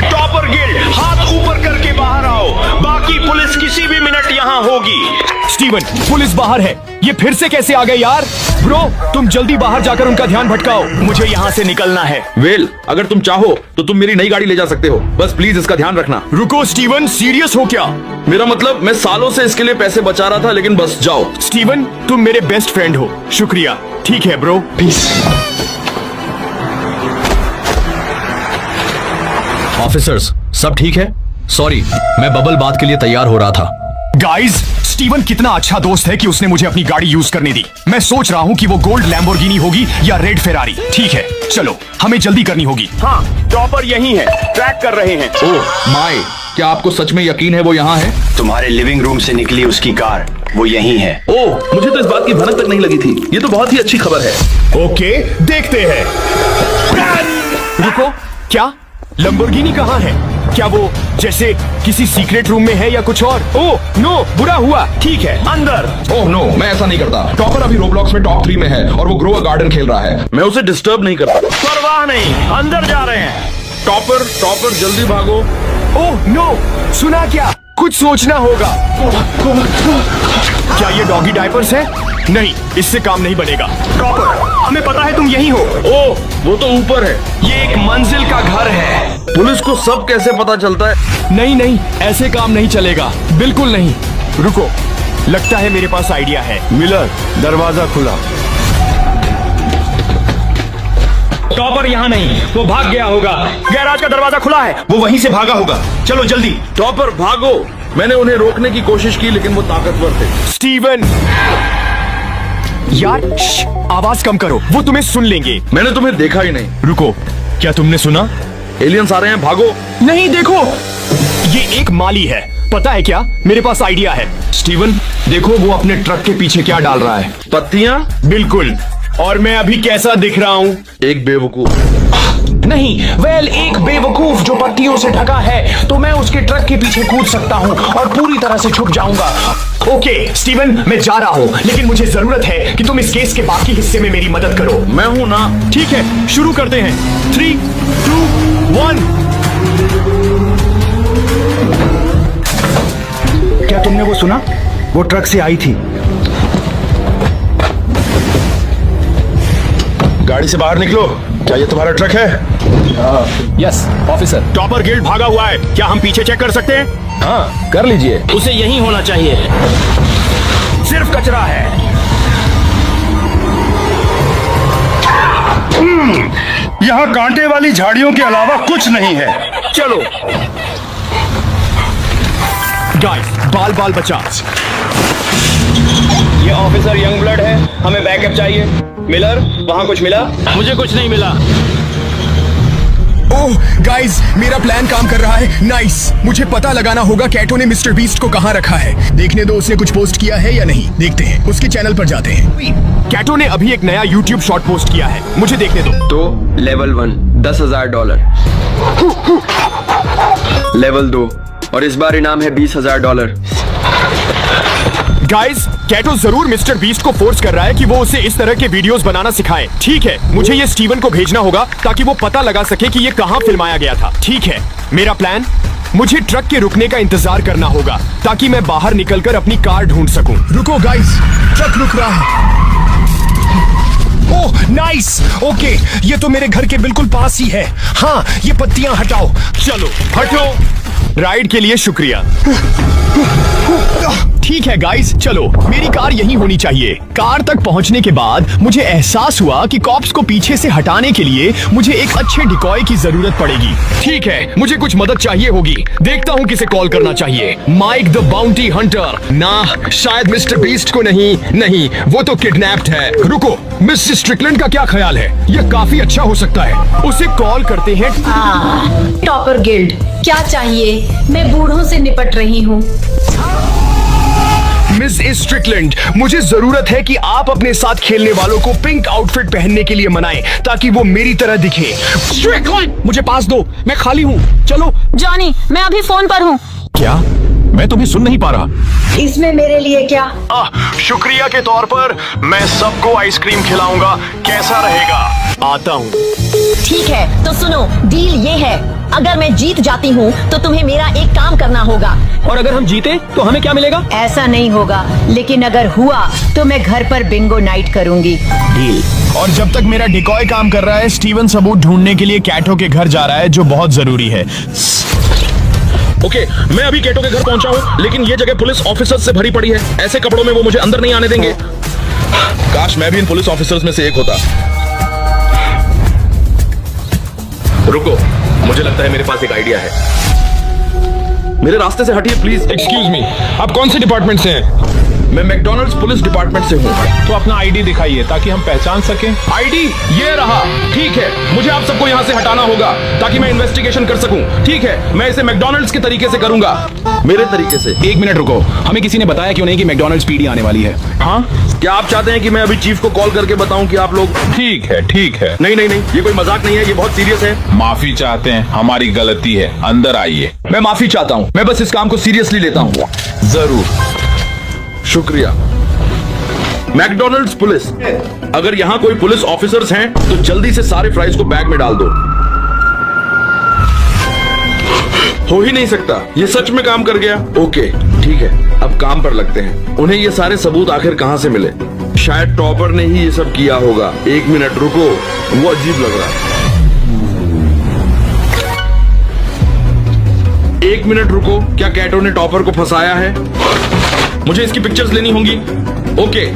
टॉपर गिल्ड, हाथ ऊपर करके बाहर आओ, बाकी पुलिस किसी भी मिनट यहाँ होगी। स्टीवन, पुलिस बाहर है, ये फिर से कैसे आ गए यार? ब्रो, तुम जल्दी बाहर जाकर उनका ध्यान भटकाओ, मुझे यहाँ से निकलना है। वेल, अगर तुम चाहो तो तुम मेरी नई गाड़ी ले जा सकते हो, बस प्लीज इसका ध्यान रखना। रुको स्टीवन, सीरियस हो क्या? मेरा मतलब, मैं सालों से इसके लिए पैसे बचा रहा था, लेकिन बस जाओ। स्टीवन, तुम मेरे बेस्ट फ्रेंड हो, शुक्रिया। ठीक है ब्रो, पीस। ऑफिसर्स, सब ठीक है? सॉरी, मैं बबल बात के लिए तैयार हो रहा था। गाइस, स्टीवन कितना अच्छा दोस्त है कि उसने मुझे अपनी गाड़ी यूज करने दी। मैं सोच रहा हूँ कि वो गोल्ड लैम्बोर्गिनी होगी या रेड फेरारी। ठीक है, चलो, हमें जल्दी करनी होगी। हाँ, टॉपर यहीं है, ट्रैक कर रहे हैं। ओह माय, क्या आपको सच में यकीन है वो यहाँ है? तुम्हारे लिविंग रूम से निकली उसकी कार वो यही है। ओह, मुझे तो इस बात की भनक तक नहीं लगी थी। ये तो बहुत ही अच्छी खबर है। ओके, देखते हैं। रुको, क्या लंबोर्गिनी कहाँ है? क्या वो जैसे किसी सीक्रेट रूम में है या कुछ और? ओह नो, बुरा हुआ। ठीक है, अंदर। ओह नो, मैं ऐसा नहीं करता। टॉपर अभी रोब्लॉक्स में टॉप 3 में है और वो ग्रो अ गार्डन खेल रहा है। मैं उसे डिस्टर्ब नहीं करता। परवाह नहीं, अंदर जा रहे हैं। टॉपर जल्दी भागो। ओह नो, सुना क्या? कुछ सोचना होगा। क्या ये डॉगी डायपर्स है? नहीं, इससे काम नहीं बनेगा। टॉपर, हमें पता है तुम यही हो। ओह, वो तो ऊपर है। ये एक मंजिल का घर है। पुलिस को सब कैसे पता चलता है? नहीं, ऐसे काम नहीं चलेगा, बिल्कुल नहीं। रुको, लगता है मेरे पास आइडिया है। मिलर, दरवाजा खुला। टॉपर यहाँ नहीं, वो भाग गया होगा। गैराज का दरवाजा खुला है, वो वहीं से भागा होगा। चलो जल्दी। टॉपर भागो। मैंने उन्हें रोकने की कोशिश की लेकिन वो ताकतवर थे। स्टीवन, यार आवाज कम करो, वो तुम्हें सुन लेंगे। मैंने तुम्हें देखा ही नहीं। रुको, क्या तुमने सुना? एलियंस आ रहे हैं, भागो। नहीं, देखो, ये एक माली है। पता है क्या, मेरे पास आइडिया है। स्टीवन, देखो वो अपने ट्रक के पीछे क्या डाल रहा है। पत्तियां? बिल्कुल। और मैं अभी कैसा दिख रहा हूँ? एक बेवकूफ। नहीं, एक बेवकूफ जो पत्तियों से ढका है। तो मैं उसके ट्रक के पीछे कूद सकता हूँ और पूरी तरह से छुप जाऊंगा। ओके स्टीवन, मैं जा रहा हूँ, लेकिन मुझे जरूरत है कि तुम इस केस के बाकी हिस्से में मेरी मदद करो। मैं हूँ ना। ठीक है, शुरू करते हैं। 3, 2, 1। क्या तुमने वो सुना? वो ट्रक से आई थी। गाड़ी से बाहर निकलो। क्या ये तुम्हारा ट्रक है? Yes officer. टॉपर गिल्ड भागा हुआ है, क्या हम पीछे चेक कर सकते हैं? हाँ, कर लीजिए। उसे यहीं होना चाहिए। सिर्फ कचरा है। यहाँ कांटे वाली झाड़ियों के अलावा कुछ नहीं है। चलो गाइस, बाल बचा। ये ऑफिसर यंग ब्लड है, हमें बैकअप चाहिए। मिलर, वहाँ कुछ मिला? मुझे कुछ नहीं मिला। ओह गाइस, मेरा प्लान काम कर रहा है। नाइस। मुझे पता लगाना होगा कैटो ने मिस्टर बीस्ट को कहाँ रखा है। देखने दो उसने कुछ पोस्ट किया है या नहीं। देखते हैं, उसके चैनल पर जाते हैं। कैटो ने अभी एक नया YouTube शॉर्ट पोस्ट किया है, मुझे देखने दो। तो लेवल 1 $10,000, लेवल 2 और इस बार इनाम है $20,000। गाइस, कैटो जरूर मिस्टर बीस्ट को फोर्स कर रहा है कि वो उसे इस तरह के वीडियोस बनाना सिखाए। ठीक है, मुझे ये स्टीवन को भेजना होगा ताकि वो पता लगा सके कि ये कहाँ फिल्माया गया था। ठीक है, मेरा प्लान, मुझे ट्रक के रुकने का इंतजार करना होगा ताकि मैं बाहर निकलकर अपनी कार ढूंढ सकूं। रुको गाइस, ट्रक रुक रहा है। ओह नाइस, ओके, ये तो मेरे घर के बिल्कुल पास ही है। हाँ, ये पत्तियां हटाओ। चलो हटो। राइड के लिए शुक्रिया। ठीक है गाइस, चलो, मेरी कार यहीं होनी चाहिए। कार तक पहुंचने के बाद मुझे एहसास हुआ कि कॉप्स को पीछे से हटाने के लिए मुझे एक अच्छे डिकॉय की जरूरत पड़ेगी। ठीक है, मुझे कुछ मदद चाहिए होगी। देखता हूँ किसे कॉल करना चाहिए। Mike the bounty hunter? ना, शायद मिस्टर बीस्ट को नहीं, वो तो किडनैप्ड है। रुको, मिस स्ट्रिकलैंड का क्या ख्याल है? यह काफी अच्छा हो सकता है। उसे कॉल करते हैं। टॉपर गिल्ड, क्या चाहिए? मैं बूढ़ों से निपट रही हूँ। मिस स्ट्रिकलैंड, मुझे जरूरत है कि आप अपने साथ खेलने वालों को पिंक आउटफिट पहनने के लिए मनाएं ताकि वो मेरी तरह दिखे। स्ट्रिकलैंड, मुझे पास दो, मैं खाली हूँ। चलो। जॉनी, मैं अभी फोन पर हूँ। क्या? मैं तुम्हें सुन नहीं पा रहा। इसमें मेरे लिए क्या? शुक्रिया के तौर पर मैं सबको आइसक्रीम खिलाऊंगा। कैसा रहेगा? आता हूँ। ठीक है, तो सुनो, डील ये है, अगर मैं जीत जाती हूँ तो तुम्हें मेरा एक काम करना होगा। और अगर हम जीते तो हमें क्या मिलेगा? ऐसा नहीं होगा, लेकिन अगर हुआ तो मैं घर पर बिंगो नाइट करूंगी। डील। और जब तक मेरा डिकॉय काम कर रहा है, स्टीवन सबूत ढूंढने के लिए कैटो के घर जा रहा है, जो बहुत जरूरी है। ओके, मैं अभी कैटो के घर पहुंचा हूँ, लेकिन ये जगह पुलिस ऑफिसर्स से भरी पड़ी है। ऐसे कपड़ों में वो मुझे अंदर नहीं आने देंगे। काश मैं भी इन पुलिस ऑफिसर्स में से एक होता। रुको, मुझे लगता है मेरे पास एक आइडिया है। मेरे रास्ते से हटिए प्लीज। एक्सक्यूज मी, आप कौन से डिपार्टमेंट से हैं? मैं मैकडॉनल्ड्स पुलिस डिपार्टमेंट से हूँ। तो अपना आईडी दिखाइए ताकि हम पहचान सकें। आईडी ये रहा। ठीक है, मुझे आप सबको यहाँ से हटाना होगा ताकि मैं इन्वेस्टिगेशन कर सकूं। ठीक है, मैं इसे मैकडॉनल्ड्स के तरीके से करूंगा, मेरे तरीके से। 1 मिनट रुको, हमें किसी ने बताया क्यों नहीं कि मैकडॉनल्ड्स पीडी आने वाली है? हाँ, क्या आप चाहते हैं कि मैं अभी चीफ को कॉल करके बताऊं कि आप लोग? ठीक है, ठीक है। नहीं नहीं नहीं, ये कोई मजाक नहीं है, ये बहुत सीरियस है। माफी चाहते हैं, हमारी गलती है, अंदर आइए। मैं माफी चाहता हूँ, मैं बस इस काम को सीरियसली लेता हूँ। जरूर, शुक्रिया। मैकडॉनल्ड्स पुलिस, अगर यहाँ कोई पुलिस ऑफिसर्स हैं तो जल्दी से सारे फ्राइज को बैग में डाल दो। हो ही नहीं सकता, ये सच में काम कर गया। ओके ठीक है, अब काम पर लगते हैं। उन्हें ये सारे सबूत आखिर कहां से मिले? शायद टॉपर ने ही ये सब किया होगा। 1 मिनट रुको, वो अजीब लग रहा है। 1 मिनट रुको, क्या कैटो ने टॉपर को फंसाया है? मुझे इसकी पिक्चर्स लेनी होंगी। ओके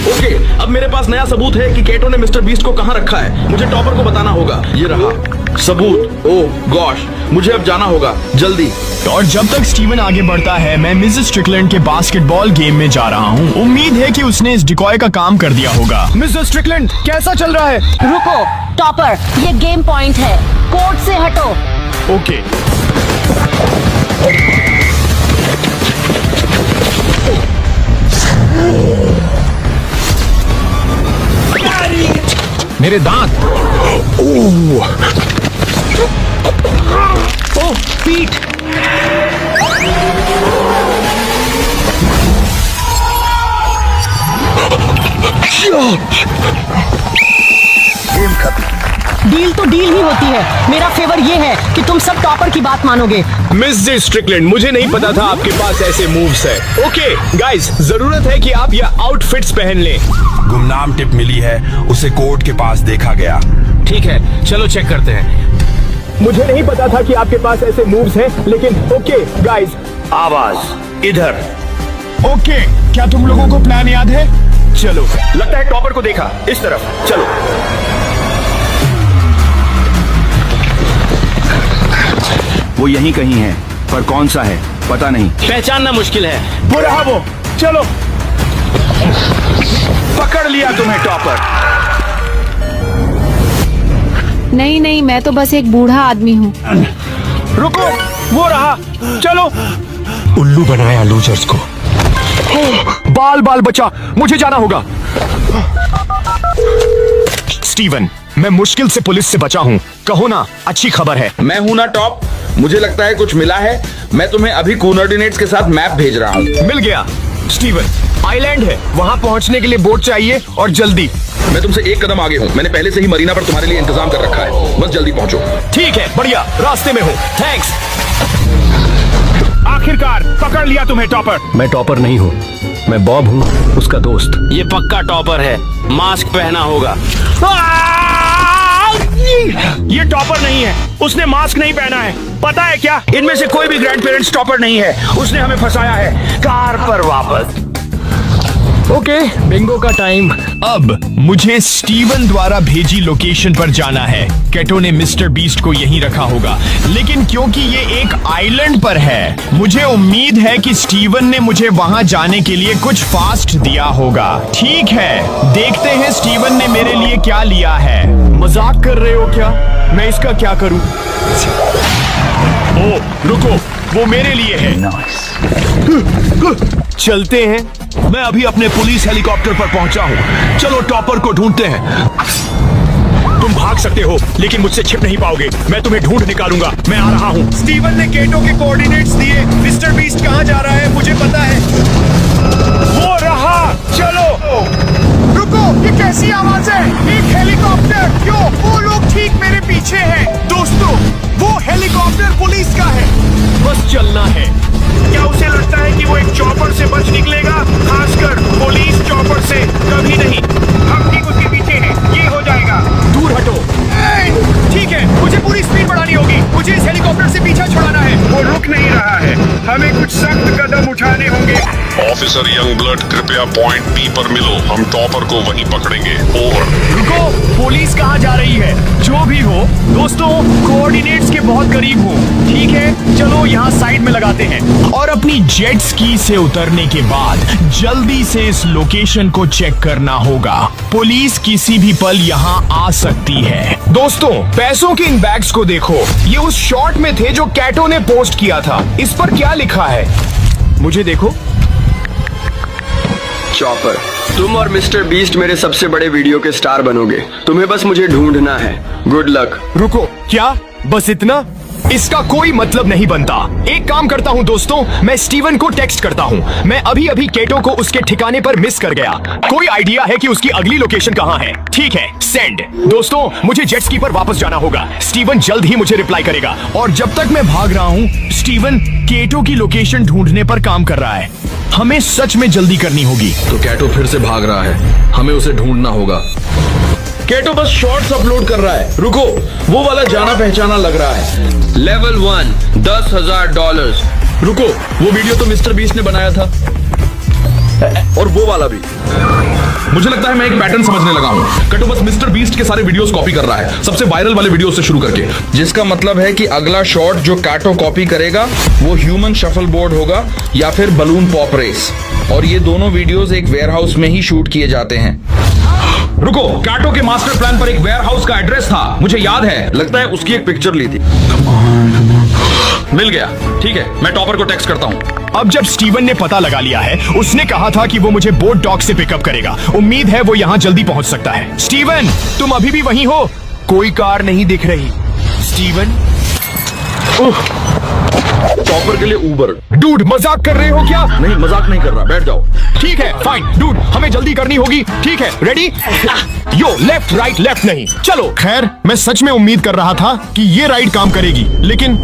ओके, अब मेरे पास नया सबूत है कि कैटो ने मिस्टर बीस्ट को कहां रखा है। मुझे टॉपर को बताना होगा। ये रहा सबूत। ओह गॉश, मुझे अब जाना होगा जल्दी। और जब तक स्टीवन आगे बढ़ता है, मैं मिसेस स्ट्रिकलैंड के बास्केटबॉल गेम में जा रहा हूँ। उम्मीद है कि उसने इस डिकॉय का काम कर दिया होगा। मिसेस स्ट्रिकलैंड, कैसा चल रहा है? रुको टॉपर, ये गेम पॉइंट है, कोर्ट से हटो। ओके। मेरे दांत। ओह पीठ। डील तो डील ही होती है। मेरा फेवर ये है कि तुम सब टॉपर की बात मानोगे। मिस स्ट्रिकलैंड, मुझे नहीं पता था आपके पास ऐसे मूव्स है। ओके गाइस, जरूरत है कि आप ये आउटफिट्स पहन लें। गुमनाम टिप मिली है, उसे कोर्ट के पास देखा गया। ठीक है, चलो चेक करते हैं। मुझे नहीं पता था कि आपके पास ऐसे मूव्स हैं, लेकिन ओके गाइस। आवाज इधर। ओके, क्या तुम लोगों को प्लान याद है? चलो, लगता है टॉपर को देखा। इस तरफ चलो। वो यहीं कहीं है, पर कौन सा है पता नहीं। पहचानना मुश्किल है। वो रहा वो। चलो, पकड़ लिया तुम्हें टॉपर। नहीं नहीं, मैं तो बस एक बूढ़ा आदमी हूँ। रुको, वो रहा। चलो। उल्लू बनाया लूजर्स को। बाल बाल बचा, मुझे जाना होगा। स्टीवन, मैं मुश्किल से पुलिस से बचा हूँ। कहो ना, अच्छी खबर है। मैं हूं ना टॉप, मुझे लगता है कुछ मिला है। मैं तुम्हें अभी कोऑर्डिनेट्स के साथ मैप भेज रहा हूँ। मिल गया। स्टीवन, आइलैंड है, वहाँ पहुँचने के लिए बोट चाहिए और जल्दी। मैं तुमसे 1 कदम आगे हूँ। मैंने पहले से ही मरीना पर तुम्हारे लिए इंतजाम कर रखा है, बस जल्दी पहुँचो। ठीक है, बढ़िया, रास्ते में हूँ। थैंक्स। आखिरकार पकड़ लिया तुम्हें टॉपर। मैं टॉपर नहीं हूँ, मैं बॉब हूँ, उसका दोस्त। ये पक्का टॉपर है, मास्क पहना होगा। ये टॉपर नहीं है, उसने मास्क नहीं पहना है। पता है क्या, इनमें से कोई भी ग्रैंड पेरेंट्स टॉपर नहीं है। उसने हमें फंसाया है। कार पर वापस। ओके, बिंगो का टाइम। अब मुझे स्टीवन द्वारा भेजी लोकेशन पर जाना है। कैटो ने मिस्टर बीस्ट को यहीं रखा होगा, लेकिन क्योंकि ये एक आइलैंड पर है, मुझे उम्मीद है कि स्टीवन ने मुझे वहां जाने के लिए कुछ फास्ट दिया होगा। ठीक है, देखते हैं स्टीवन ने मेरे लिए क्या लिया है। मजाक कर रहे हो क्या? मैं इसका क्या करूं? ओ, रुको, वो मेरे लिए है। चलते हैं। मैं अभी अपने पुलिस हेलीकॉप्टर पर पहुंचा हूं। चलो टॉपर को ढूंढते हैं। तुम भाग सकते हो, लेकिन मुझसे छिप नहीं पाओगे। मैं तुम्हें ढूंढ निकालूंगा। मैं आ रहा हूं। स्टीवन ने कैटो के कोऑर्डिनेट्स दिए। मिस्टर बीस्ट कहां जा रहा है मुझे पता है। वो रहा। चलो। रुको, ये कैसी आवाज है? एक हेलीकॉप्टर। क्यों? वो लोग ठीक मेरे पीछे हैं। दोस्तों, वो हेलीकॉप्टर पुलिस का है। बस चलना है। क्या उसे लगता है कि वो एक चॉपर से बच निकलेगा? खासकर पुलिस चॉपर से कभी नहीं। हम ठीक उसके पीछे हैं, ये हो जाएगा। दूर हटो। ठीक है, मुझे पूरी स्पीड बढ़ानी होगी। मुझे इस हेलीकॉप्टर से पीछा छुड़ाना है। वो रुक नहीं रहा है, हमें कुछ सख्त कदम उठाने होंगे। ऑफिसर यंग ब्लड, कृपया पॉइंट बी पर मिलो। हम टॉपर को वहीं पकड़ेंगे। ओवर। रुको, पुलिस कहाँ जा रही है? जो भी हो दोस्तों, कोऑर्डिनेट्स के बहुत करीब हूँ। ठीक है, चलो यहाँ साइड में लगाते हैं और अपनी जेट स्की से उतरने के बाद जल्दी से इस लोकेशन को चेक करना होगा। पुलिस किसी भी पल यहाँ आ सकती है। दोस्तों, पैसों के इन बैग्स को देखो, ये उस शॉट में थे जो कैटो ने पोस्ट किया था। इस पर क्या लिखा है मुझे देखो। चॉपर, तुम और मिस्टर बीस्ट मेरे सबसे बड़े वीडियो के स्टार बनोगे। तुम्हें बस मुझे ढूंढना है। Good luck. रुको, क्या बस इतना? इसका कोई मतलब नहीं बनता। एक काम करता हूँ दोस्तों, मैं स्टीवन को टेक्स्ट करता हूँ। मैं अभी अभी केटो को उसके ठिकाने पर मिस कर गया। कोई आइडिया है कि उसकी अगली लोकेशन कहाँ है? ठीक है, सेंड। दोस्तों, मुझे जेट स्की पर वापस जाना होगा। स्टीवन जल्द ही मुझे रिप्लाई करेगा। और जब तक मैं भाग रहा हूँ, स्टीवन केटो की लोकेशन ढूंढने पर काम कर रहा है। हमें सच में जल्दी करनी होगी। तो कैटो फिर से भाग रहा है, हमें उसे ढूंढना होगा। कैटो बस शॉर्ट्स अपलोड कर रहा है। रुको, वो वाला जाना पहचाना लग रहा है। लेवल 1, $10,000। रुको, वो वीडियो तो मिस्टर बीस्ट ने बनाया था, और वो वाला भी। मुझे लगता है मैं एक पैटर्न समझने लगा हूँ। कैटो बस मिस्टर बीस्ट के सारे वीडियोस कॉपी कर रहा है, सबसे वायरल वाले वीडियो से शुरू करके। जिसका मतलब है कि अगला शॉट जो कैटो कॉपी करेगा वो ह्यूमन शफल बोर्ड होगा या फिर बलून पॉप रेस। और ये दोनों वीडियोस एक वेयरहाउस में ही शूट किए जाते हैं। रुको, कैटो के मास्टर प्लान पर एक वेयरहाउस का एड्रेस था, मुझे याद है। लगता है उसकी एक पिक्चर ली थी। मिल गया। ठीक है, मैं टॉपर को टेक्स्ट करता हूँ। अब जब स्टीवन ने पता लगा लिया है, उसने कहा था कि वो मुझे बोट डॉक से पिकअप करेगा। उम्मीद है वो यहाँ जल्दी पहुँच सकता है। स्टीवन, तुम अभी भी वहीं हो? कोई कार नहीं दिख रही। स्टीवन, टॉपर के लिए उबर। डूड, मजाक कर रहे हो क्या? नहीं, मजाक नहीं कर रहा, बैठ जाओ। ठीक है, फाइन। डूड, हमें जल्दी करनी होगी। ठीक है, रेडी? यो, लेफ्ट राइट लेफ्ट नहीं। चलो। खैर, मैं सच में उम्मीद कर रहा था कि ये राइड काम करेगी, लेकिन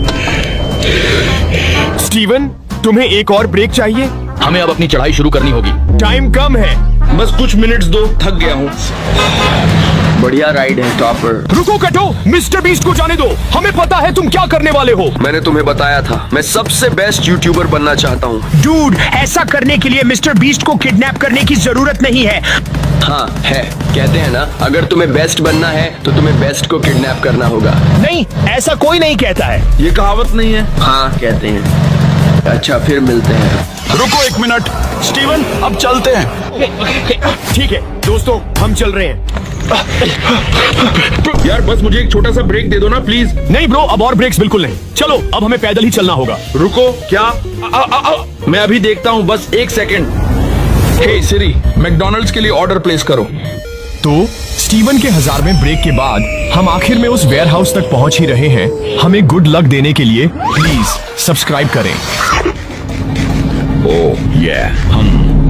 स्टीवन, तुम्हें एक और ब्रेक चाहिए। हमें अब अपनी चढ़ाई शुरू करनी होगी। टाइम कम है, बस कुछ मिनट्स दो, थक गया हूँ। बढ़िया राइड है टॉपर। रुको कैटो, मिस्टर बीस्ट को जाने दो। हमें पता है तुम क्या करने वाले हो। मैंने तुम्हें बताया था, मैं सबसे बेस्ट यूट्यूबर बनना चाहता हूँ। डूड, ऐसा करने के लिए मिस्टर बीस्ट को किडनैप करने की जरूरत नहीं है। हाँ है, कहते हैं ना, अगर तुम्हें बेस्ट बनना है तो तुम्हें बेस्ट को किडनैप करना होगा। नहीं, ऐसा कोई नहीं कहता है। ये कहावत नहीं है। हाँ कहते हैं। अच्छा, फिर मिलते हैं। रुको एक मिनट, स्टीवन, अब चलते हैं। ठीक है दोस्तों, हम चल रहे हैं। यार बस मुझे एक छोटा सा ब्रेक दे दो ना प्लीज। नहीं ब्रो, अब और ब्रेक्स बिल्कुल नहीं। चलो, अब हमें पैदल ही चलना होगा। रुको, क्या? मैं अभी देखता हूँ, बस एक सेकंड। हे सिरी, मैकडॉनल्ड्स के लिए ऑर्डर प्लेस करो। तो स्टीवन के 1000वें ब्रेक के बाद हम आखिर में उस वेयरहाउस तक पहुंच ही रहे हैं। हमें गुड लक देने के लिए प्लीज सब्सक्राइब करें। ओह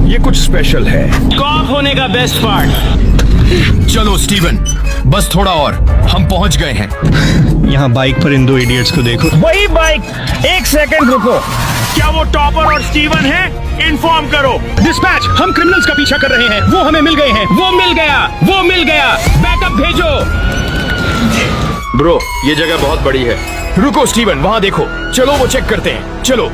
ये कुछ स्पेशल है। कॉप होने का बेस्ट पार्ट। चलो स्टीवन, बस थोड़ा और, हम पहुंच गए हैं। यहाँ बाइक पर इन दो इडियट्स को देखो। वही बाइक। एक सेकंड रुको, क्या वो टॉपर और स्टीवन है? इन्फॉर्म करो। डिस्पैच, हम क्रिमिनल्स का पीछा कर रहे हैं। वो हमें मिल गए हैं। वो मिल गया। बैकअप भेजो। ब्रो, ये जगह बहुत बड़ी है। रुको स्टीवन, वहाँ देखो। चलो वो चेक करते हैं। चलो।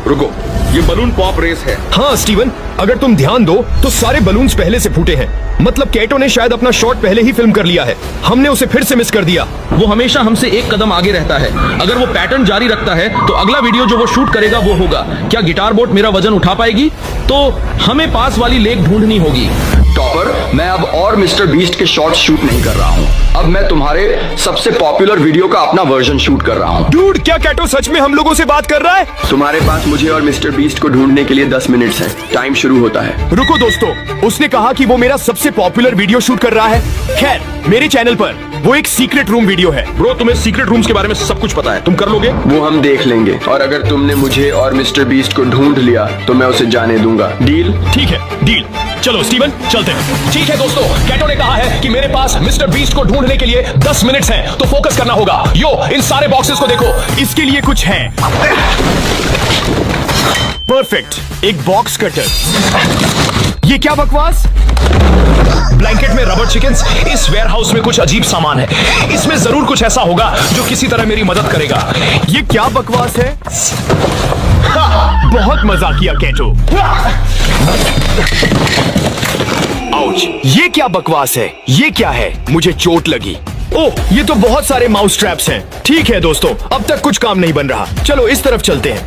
रुको, ये बलून पॉप रेस है। हाँ स्टीवन, अगर तुम ध्यान दो तो सारे बलून्स पहले से फूटे हैं। मतलब कैटो ने शायद अपना शॉट पहले ही फिल्म कर लिया है। हमने उसे फिर से मिस कर दिया। वो हमेशा हमसे एक कदम आगे रहता है। अगर वो पैटर्न जारी रखता है तो अगला वीडियो जो वो शूट करेगा वो होगा। क्या गिटार बोट मेरा वजन उठा पाएगी? तो हमें पास वाली लेक ढूंढनी होगी। टॉपर, मैं अब और मिस्टर बीस्ट के शॉट्स शूट नहीं कर रहा हूँ। अब मैं तुम्हारे सबसे पॉपुलर वीडियो का अपना वर्जन शूट कर रहा हूँ। डूड, क्या कैटो सच में हम लोगों से बात कर रहा है? तुम्हारे पास मुझे और मिस्टर बीस्ट को ढूंढने के लिए 10 मिनट्स है। टाइम शुरू होता है। रुको दोस्तों, उसने कहा कि वो मेरा सबसे पॉपुलर वीडियो शूट कर रहा है। खैर, मेरे चैनल पर वो एक सीक्रेट रूम वीडियो है। ब्रो, तुम्हें सीक्रेट रूम्स के बारे में सब कुछ पता है, तुम कर लोगे? वो हम देख लेंगे। और अगर तुमने मुझे और मिस्टर बीस्ट को ढूंढ लिया तो मैं उसे जाने दूंगा। डील? ठीक है, डील। चलो स्टीवन, चलते हैं। ठीक है दोस्तों, कैटो ने कहा है कि मेरे पास मिस्टर बीस्ट को ढूंढने के लिए 10 मिनट्स हैं, तो फोकस करना होगा। यो, इन सारे बॉक्सेस को देखो, इसके लिए कुछ है। परफेक्ट, एक बॉक्स कटर। ये क्या बकवास? ब्लैंकेट में रबर चिकन्स। इस वेयरहाउस में कुछ अजीब सामान है। इसमें जरूर कुछ ऐसा होगा जो किसी तरह मेरी मदद करेगा। ये क्या बकवास है? बहुत मजा किया कैटो। आउच, ये क्या बकवास है? ये क्या है? मुझे चोट लगी। ओह, ये तो बहुत सारे माउस ट्रैप्स हैं। ठीक है दोस्तों, अब तक कुछ काम नहीं बन रहा। चलो इस तरफ चलते हैं।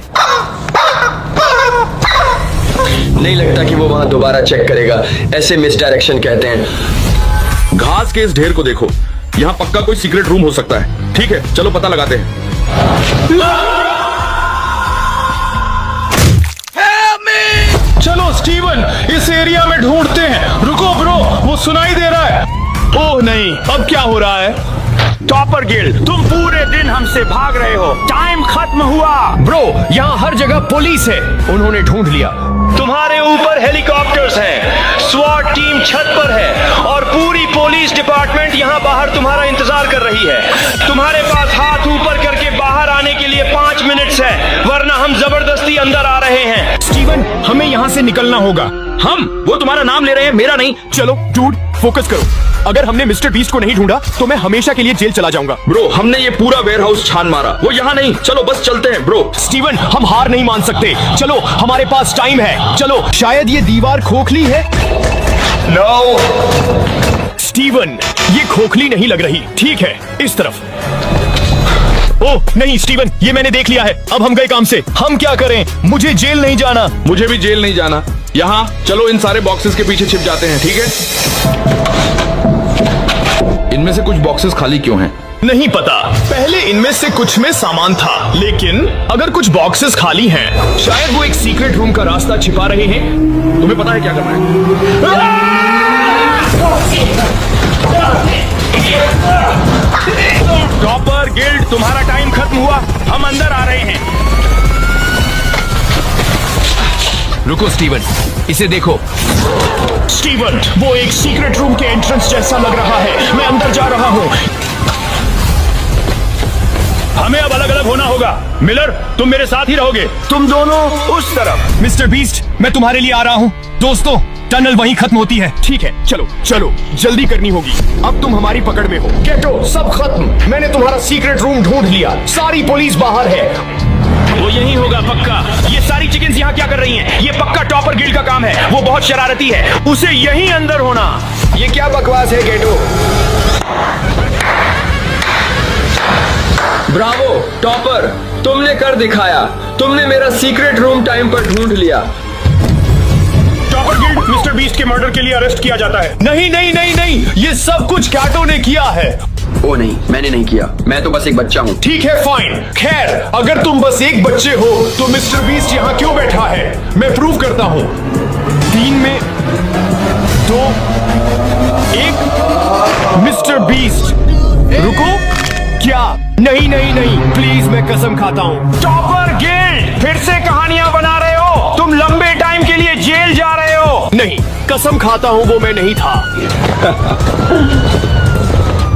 नहीं लगता कि वो वहां दोबारा चेक करेगा। ऐसे मिस डायरेक्शन कहते हैं। घास के इस ढेर को देखो, यहाँ पक्का कोई सीक्रेट रूम हो सकता है। ठीक है, चलो पता लगाते हैं। चलो स्टीवन, इस एरिया में ढूंढते हैं। रुको ब्रो, वो सुनाई दे रहा है। ओह नहीं, अब क्या हो रहा है? टॉपर गिल्ड, तुम पूरे दिन हमसे भाग रहे हो। टाइम खत्म हुआ। ब्रो, यहाँ हर जगह पुलिस है। उन्होंने ढूंढ लिया। तुम्हारे ऊपर हेलीकॉप्टर्स हैं, स्वॉट टीम छत पर है और पूरी पुलिस डिपार्टमेंट यहाँ बाहर तुम्हारा इंतजार कर रही है। तुम्हारे पास हाथ ऊपर करके बाहर आने के लिए 5 मिनट्स है, वरना हम जबरदस्ती अंदर आ रहे हैं। स्टीवन, हमें यहाँ से निकलना होगा। वो तुम्हारा नाम ले रहे हैं, मेरा नहीं। चलो डूड, फोकस करो। अगर हमने मिस्टर बीस्ट को नहीं ढूंढा तो मैं हमेशा के लिए जेल चला जाऊंगा। ब्रो, हमने ये पूरा वेयरहाउस छान मारा, वो यहाँ नहीं। चलो बस चलते हैं ब्रो। स्टीवन, हम हार नहीं मान सकते। चलो, हमारे पास टाइम है। चलो, शायद ये दीवार खोखली है। नो स्टीवन, ये खोखली नहीं लग रही। ठीक है, इस तरफ। ओह नहीं स्टीवन, ये मैंने देख लिया है। अब हम गए काम से। हम क्या करें? मुझे जेल नहीं जाना। मुझे भी जेल नहीं जाना। यहाँ चलो, इन सारे बॉक्सेस के पीछे छिप जाते हैं। ठीक है, इनमें से कुछ बॉक्सेस खाली क्यों हैं? नहीं पता। पहले इनमें से कुछ में सामान था, लेकिन अगर कुछ बॉक्सेस खाली हैं, शायद वो एक सीक्रेट रूम का रास्ता छिपा रहे हैं। तुम्हें पता है क्या करना है? टॉपर गिल्ड, तुम्हारा टाइम खत्म हुआ। हम अंदर आ रहे हैं। रुको स्टीवन, इसे देखो। स्टीवन, वो एक सीक्रेट रूम के एंट्रेंस जैसा लग रहा है। मैं अंदर जा रहा हूँ। हमें अब अलग अलग होना होगा। मिलर, तुम मेरे साथ ही रहोगे। तुम दोनों उस तरफ। मिस्टर बीस्ट, मैं तुम्हारे लिए आ रहा हूँ। दोस्तों, टनल वहीं खत्म होती है। ठीक है, चलो चलो, जल्दी करनी होगी। अब तुम हमारी पकड़ में हो। केटो, सब खत्म। मैंने तुम्हारा सीक्रेट रूम ढूंढ लिया। सारी पुलिस बाहर है। वो यही होगा पक्का। ये सारी चिकन्स यहाँ क्या कर रही हैं? ये पक्का टॉपर गिल्ड का काम है। वो बहुत शरारती है, उसे यहीं अंदर होना। ये क्या बकवास है गेटो? ब्रावो टॉपर, तुमने कर दिखाया। तुमने मेरा सीक्रेट रूम टाइम पर ढूंढ लिया। टॉपर गिल्ड मिस्टर बीस्ट के मर्डर के लिए अरेस्ट किया जाता है। नहीं नहीं नहीं नहीं, ये सब कुछ कैटो ने किया है। ओ नहीं, मैंने नहीं किया। मैं तो बस एक बच्चा हूँ। ठीक है, फाइन। खैर, अगर तुम बस एक बच्चे हो तो मिस्टर बीस्ट यहाँ क्यों बैठा है? मैं प्रूव करता हूँ। 3 में 2 1। मिस्टर बीस्ट, रुको। क्या? नहीं नहीं नहीं, प्लीज, मैं कसम खाता हूँ। टॉपर गिल्ड, फिर से कहानियां बना रहे हो। तुम लंबे टाइम के लिए जेल जा रहे हो। नहीं, कसम खाता हूँ, वो मैं नहीं था।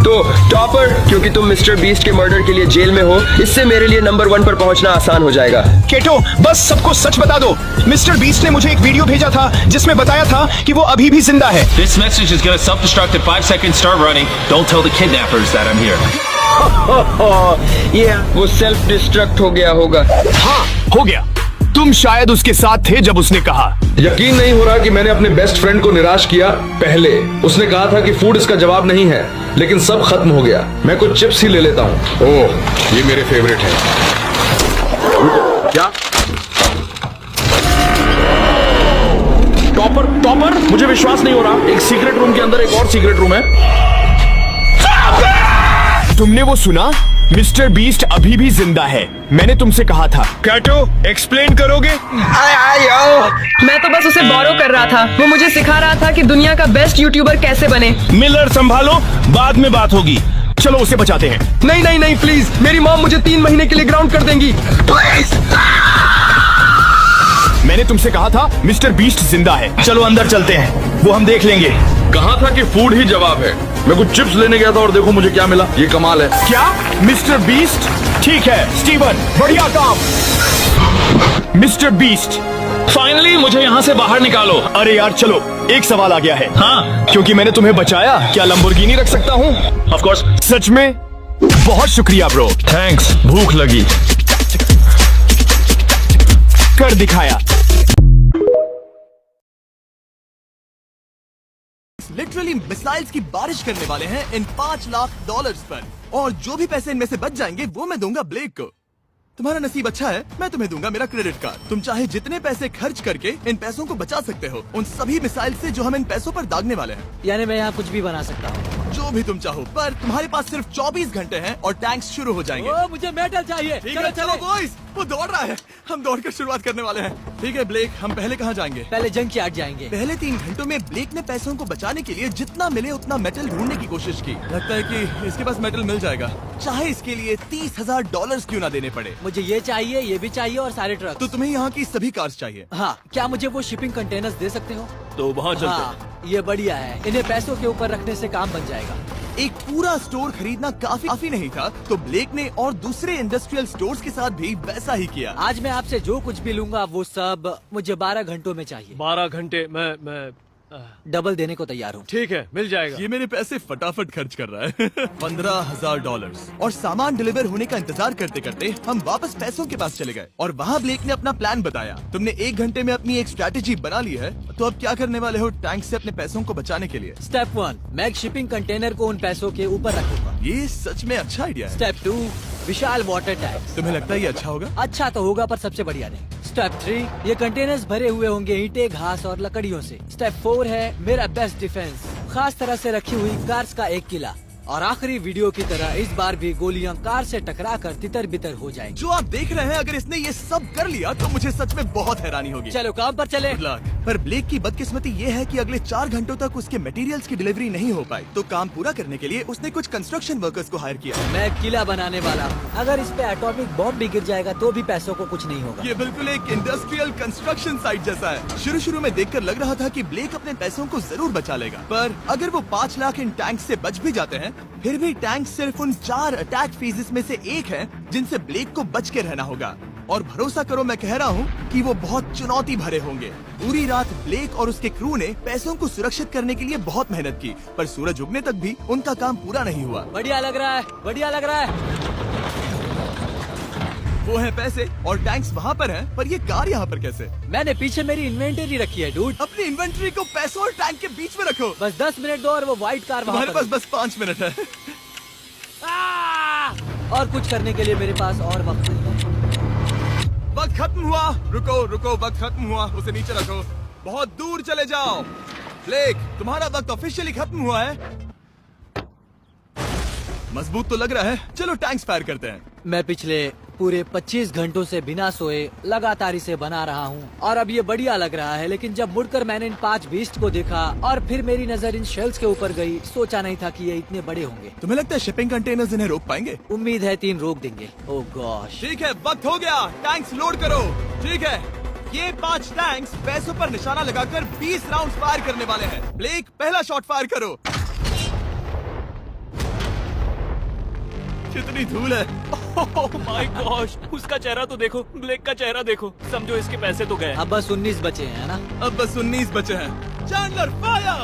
तो टॉपर, क्योंकि तुम मिस्टर बीस्ट के मर्डर के लिए जेल में हो, इससे मेरे लिए नंबर 1 पर पहुंचना आसान हो जाएगा। केटो, बस सबको सच बता दो। मिस्टर बीस्ट ने मुझे एक वीडियो भेजा था जिसमें बताया था कि वो अभी भी जिंदा है। This message is gonna self-destruct in 5 seconds. Start running. Don't tell the kidnappers that I'm here. ये वो सेल्फ डिस्ट्रक्ट हो गया होगा। हाँ, हो गया। तुम शायद उसके साथ थे जब उसने कहा। यकीन नहीं हो रहा कि मैंने अपने बेस्ट फ्रेंड को निराश किया। पहले उसने कहा था कि फूड इसका जवाब नहीं है, लेकिन सब खत्म हो गया। मैं कुछ चिप्स ही ले लेता हूँ। ओह, ये मेरे फेवरेट हैं। क्या? टॉपर, मुझे विश्वास नहीं हो रहा। एक सीक्रेट रूम के अंदर एक और सीक्रेट रूम है। तुमने वो सुना? मिस्टर बीस्ट अभी भी जिंदा है। मैंने तुमसे कहा था। कैटो, एक्सप्लेन करोगे? मैं तो बस उसे बोरो कर रहा था। वो मुझे सिखा रहा था कि दुनिया का बेस्ट यूट्यूबर कैसे बने। मिलर, संभालो, बाद में बात होगी। चलो उसे बचाते हैं। नहीं नहीं नहीं, प्लीज, मेरी मॉम मुझे 3 महीने के लिए ग्राउंड कर देंगी। प्लीज। मैंने तुमसे कहा था मिस्टर बीस्ट जिंदा है। चलो अंदर चलते हैं, वो हम देख लेंगे। कहा था कि फूड ही जवाब है। मैं कुछ चिप्स लेने गया था और देखो मुझे क्या मिला। ये कमाल है। क्या? Mister beast? ठीक है स्टीवन, बढ़िया काम। मिस्टर बीस्ट, फाइनली मुझे यहाँ से बाहर निकालो। अरे यार चलो, एक सवाल आ गया है। हाँ, क्योंकि मैंने तुम्हें बचाया, क्या लंबोर्गिनी रख सकता हूँ? Of course. सच में? बहुत शुक्रिया ब्रो। थैंक्स, भूख लगी। कर दिखाया। टैंक्स लिटरली मिसाइल्स की बारिश करने वाले हैं इन $5 लाख पर, और जो भी पैसे इनमें से बच जाएंगे वो मैं दूंगा ब्लेक को। तुम्हारा नसीब अच्छा है, मैं तुम्हें दूंगा मेरा क्रेडिट कार्ड। तुम चाहे जितने पैसे खर्च करके इन पैसों को बचा सकते हो, उन सभी मिसाइल से जो हम इन पैसों पर दागने वाले हैं। यानी मैं यहाँ कुछ भी बना सकता हूँ? जो भी तुम चाहो, पर तुम्हारे पास सिर्फ 24 घंटे हैं और टैंक्स शुरू हो जाएंगे। ओ, मुझे मेडल चाहिए। ठीक है, चलो बॉयज, वो दौड़ रहा है, हम दौड़कर शुरुआत करने वाले हैं। ठीक है ब्लेक, हम पहले कहाँ जाएंगे? पहले जंक यार्ड जाएंगे। पहले 3 घंटों में ब्लेक ने पैसों को बचाने के लिए जितना मिले उतना मेटल ढूंढने की कोशिश की। लगता है कि इसके पास मेटल मिल जाएगा, चाहे इसके लिए $30,000 क्यों ना देने पड़े। मुझे ये चाहिए, ये भी चाहिए और सारे ट्रक। तो तुम्हें यहाँ की सभी कार्स चाहिए? हाँ, क्या मुझे वो शिपिंग कंटेनर्स दे सकते हो? तो वहाँ चलते हैं। हाँ, ये बढ़िया है, इन्हें पैसों के ऊपर रखने से काम बन जाएगा। एक पूरा स्टोर खरीदना काफी नहीं था, तो ब्लेक ने और दूसरे इंडस्ट्रियल स्टोर्स के साथ भी वैसा ही किया। आज मैं आपसे जो कुछ भी लूंगा वो सब मुझे 12 घंटों में चाहिए। 12 घंटे मैं डबल देने को तैयार हूँ। ठीक है, मिल जाएगा। ये मेरे पैसे फटाफट खर्च कर रहा है। $15,000 और सामान डिलीवर होने का इंतजार करते करते हम वापस पैसों के पास चले गए, और वहाँ ब्लेक ने अपना प्लान बताया। तुमने 1 घंटे में अपनी एक स्ट्रैटेजी बना ली है, तो अब क्या करने वाले हो टैंक से अपने पैसों को बचाने के लिए? स्टेप 1, मैं एक शिपिंग कंटेनर को उन पैसों के ऊपर रखूंगा। ये सच में अच्छा आइडिया है। स्टेप 2, विशाल वाटर टैंक। तुम्हें लगता है ये अच्छा होगा? अच्छा तो होगा, पर सबसे बढ़िया नहीं। स्टेप 3, ये कंटेनर्स भरे हुए होंगे ईंटें, घास और लकड़ियों से। स्टेप 4 है मेरा बेस्ट डिफेंस, खास तरह से रखी हुई कार्स का एक किला। और आखिरी वीडियो की तरह इस बार भी गोलियां कार से टकराकर तितर बितर हो जाएंगी। जो आप देख रहे हैं, अगर इसने ये सब कर लिया तो मुझे सच में बहुत हैरानी होगी। चलो काम पर चले। Good luck। पर ब्लेक की बदकिस्मती ये है कि अगले 4 घंटों तक उसके मटेरियल्स की डिलीवरी नहीं हो पाई, तो काम पूरा करने के लिए उसने कुछ कंस्ट्रक्शन वर्कर्स को हायर किया। मैं किला बनाने वाला हूँ, अगर इस पे एटॉमिक बॉम्ब भी गिर जाएगा तो भी पैसों को कुछ नहीं होगा। ये बिल्कुल एक इंडस्ट्रियल कंस्ट्रक्शन साइट जैसा है। शुरू में देखकर लग रहा था कि ब्लेक अपने पैसों को जरूर बचा लेगा, पर अगर वो 5 लाख इन टैंक से बच भी जाते हैं, फिर भी टैंक सिर्फ उन 4 अटैक फेजेस में से एक है जिनसे ब्लेक को बच के रहना होगा। और भरोसा करो, मैं कह रहा हूँ कि वो बहुत चुनौती भरे होंगे। पूरी रात ब्लेक और उसके क्रू ने पैसों को सुरक्षित करने के लिए बहुत मेहनत की, पर सूरज उगने तक भी उनका काम पूरा नहीं हुआ। बढ़िया लग रहा है, बढ़िया लग रहा है। वो है पैसे और टैंक्स वहाँ पर हैं, पर ये कार यहाँ पर कैसे? मैंने पीछे मेरी इन्वेंटरी रखी है डूड। अपनी इन्वेंटरी को पैसों और टैंक के बीच में रखो। बस 10 मिनट दो और वो व्हाइट कार वहाँ तुम्हारे पास बस 5 मिनट है। और कुछ करने के लिए मेरे पास और वक्त नहीं है। वक्त खत्म हुआ। रुको, वक्त खत्म हुआ, उसे नीचे रखो, बहुत दूर चले जाओ। ब्लेक, तुम्हारा वक्त ऑफिशियली खत्म हुआ है। मजबूत तो लग रहा है, चलो टैंक्स फायर करते हैं। मैं पिछले पूरे 25 घंटों से बिना सोए लगातार इसे बना रहा हूँ, और अब ये बढ़िया लग रहा है। लेकिन जब मुड़कर मैंने इन 5 बीस्ट को देखा और फिर मेरी नजर इन शेल्स के ऊपर गई, सोचा नहीं था कि ये इतने बड़े होंगे। तुम्हें लगता है शिपिंग कंटेनर्स इन्हें रोक पाएंगे? उम्मीद है 3 रोक देंगे। ओह गॉश। ठीक है, वक्त हो गया, टैंक्स लोड करो। ठीक है, ये 5 टैंक्स पैसों पर निशाना लगाकर 20 राउंड फायर करने वाले हैं। ब्लेक, पहला शॉट फायर करो। कितनी धूल है। ओह माय गॉश, उसका चेहरा तो देखो, ब्लेक का चेहरा देखो। समझो इसके पैसे तो गए। अब बस 19 बचे हैं ना? अब बस 19 बचे हैं। Chandler fire.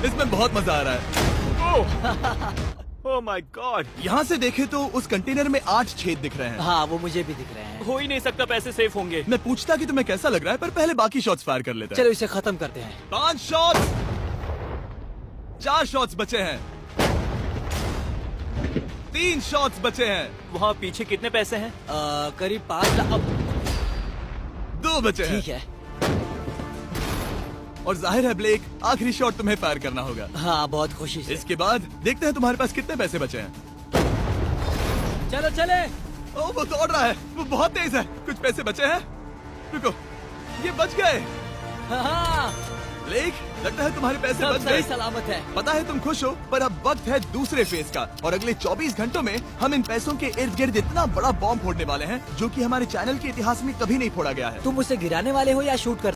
इसमें बहुत मजा आ रहा है। Oh my God. यहाँ से देखे तो उस कंटेनर में 8 छेद दिख रहे हैं। हाँ, वो मुझे भी दिख रहे हैं। हो ही नहीं सकता, पैसे सेफ होंगे। मैं पूछता कि तुम्हें कैसा लग रहा है, पर पहले बाकी शॉट्स फायर कर लेते हैं। चलो इसे खत्म करते हैं। 5 शॉट्स, 4 शॉट्स बचे हैं, 3 शॉट्स बचे हैं। वहाँ पीछे कितने पैसे हैं? करीब 5 लाख। 2 बचे हैं। ठीक है। और जाहिर है ब्लेक, आखिरी शॉट तुम्हें फायर करना होगा। हाँ, बहुत खुशी से। इसके बाद देखते हैं तुम्हारे पास कितने पैसे बचे हैं। चलो चले। ओ, वो दौड़ रहा है, वो बहुत तेज है। कुछ पैसे बचे हैं। रुको, ये बच गए। हाँ। ब्लेक, लगता है तुम्हारे पैसे बच गए। सही सलामत है। पता है तुम खुश हो, पर अब वक्त है दूसरे फेज का, और अगले 24 घंटों में हम इन पैसों के इर्द गिर्द इतना बड़ा बॉम्ब फोड़ने वाले हैं जो कि हमारे चैनल के इतिहास में कभी नहीं फोड़ा गया है। तुम उसे गिराने वाले हो या शूट कर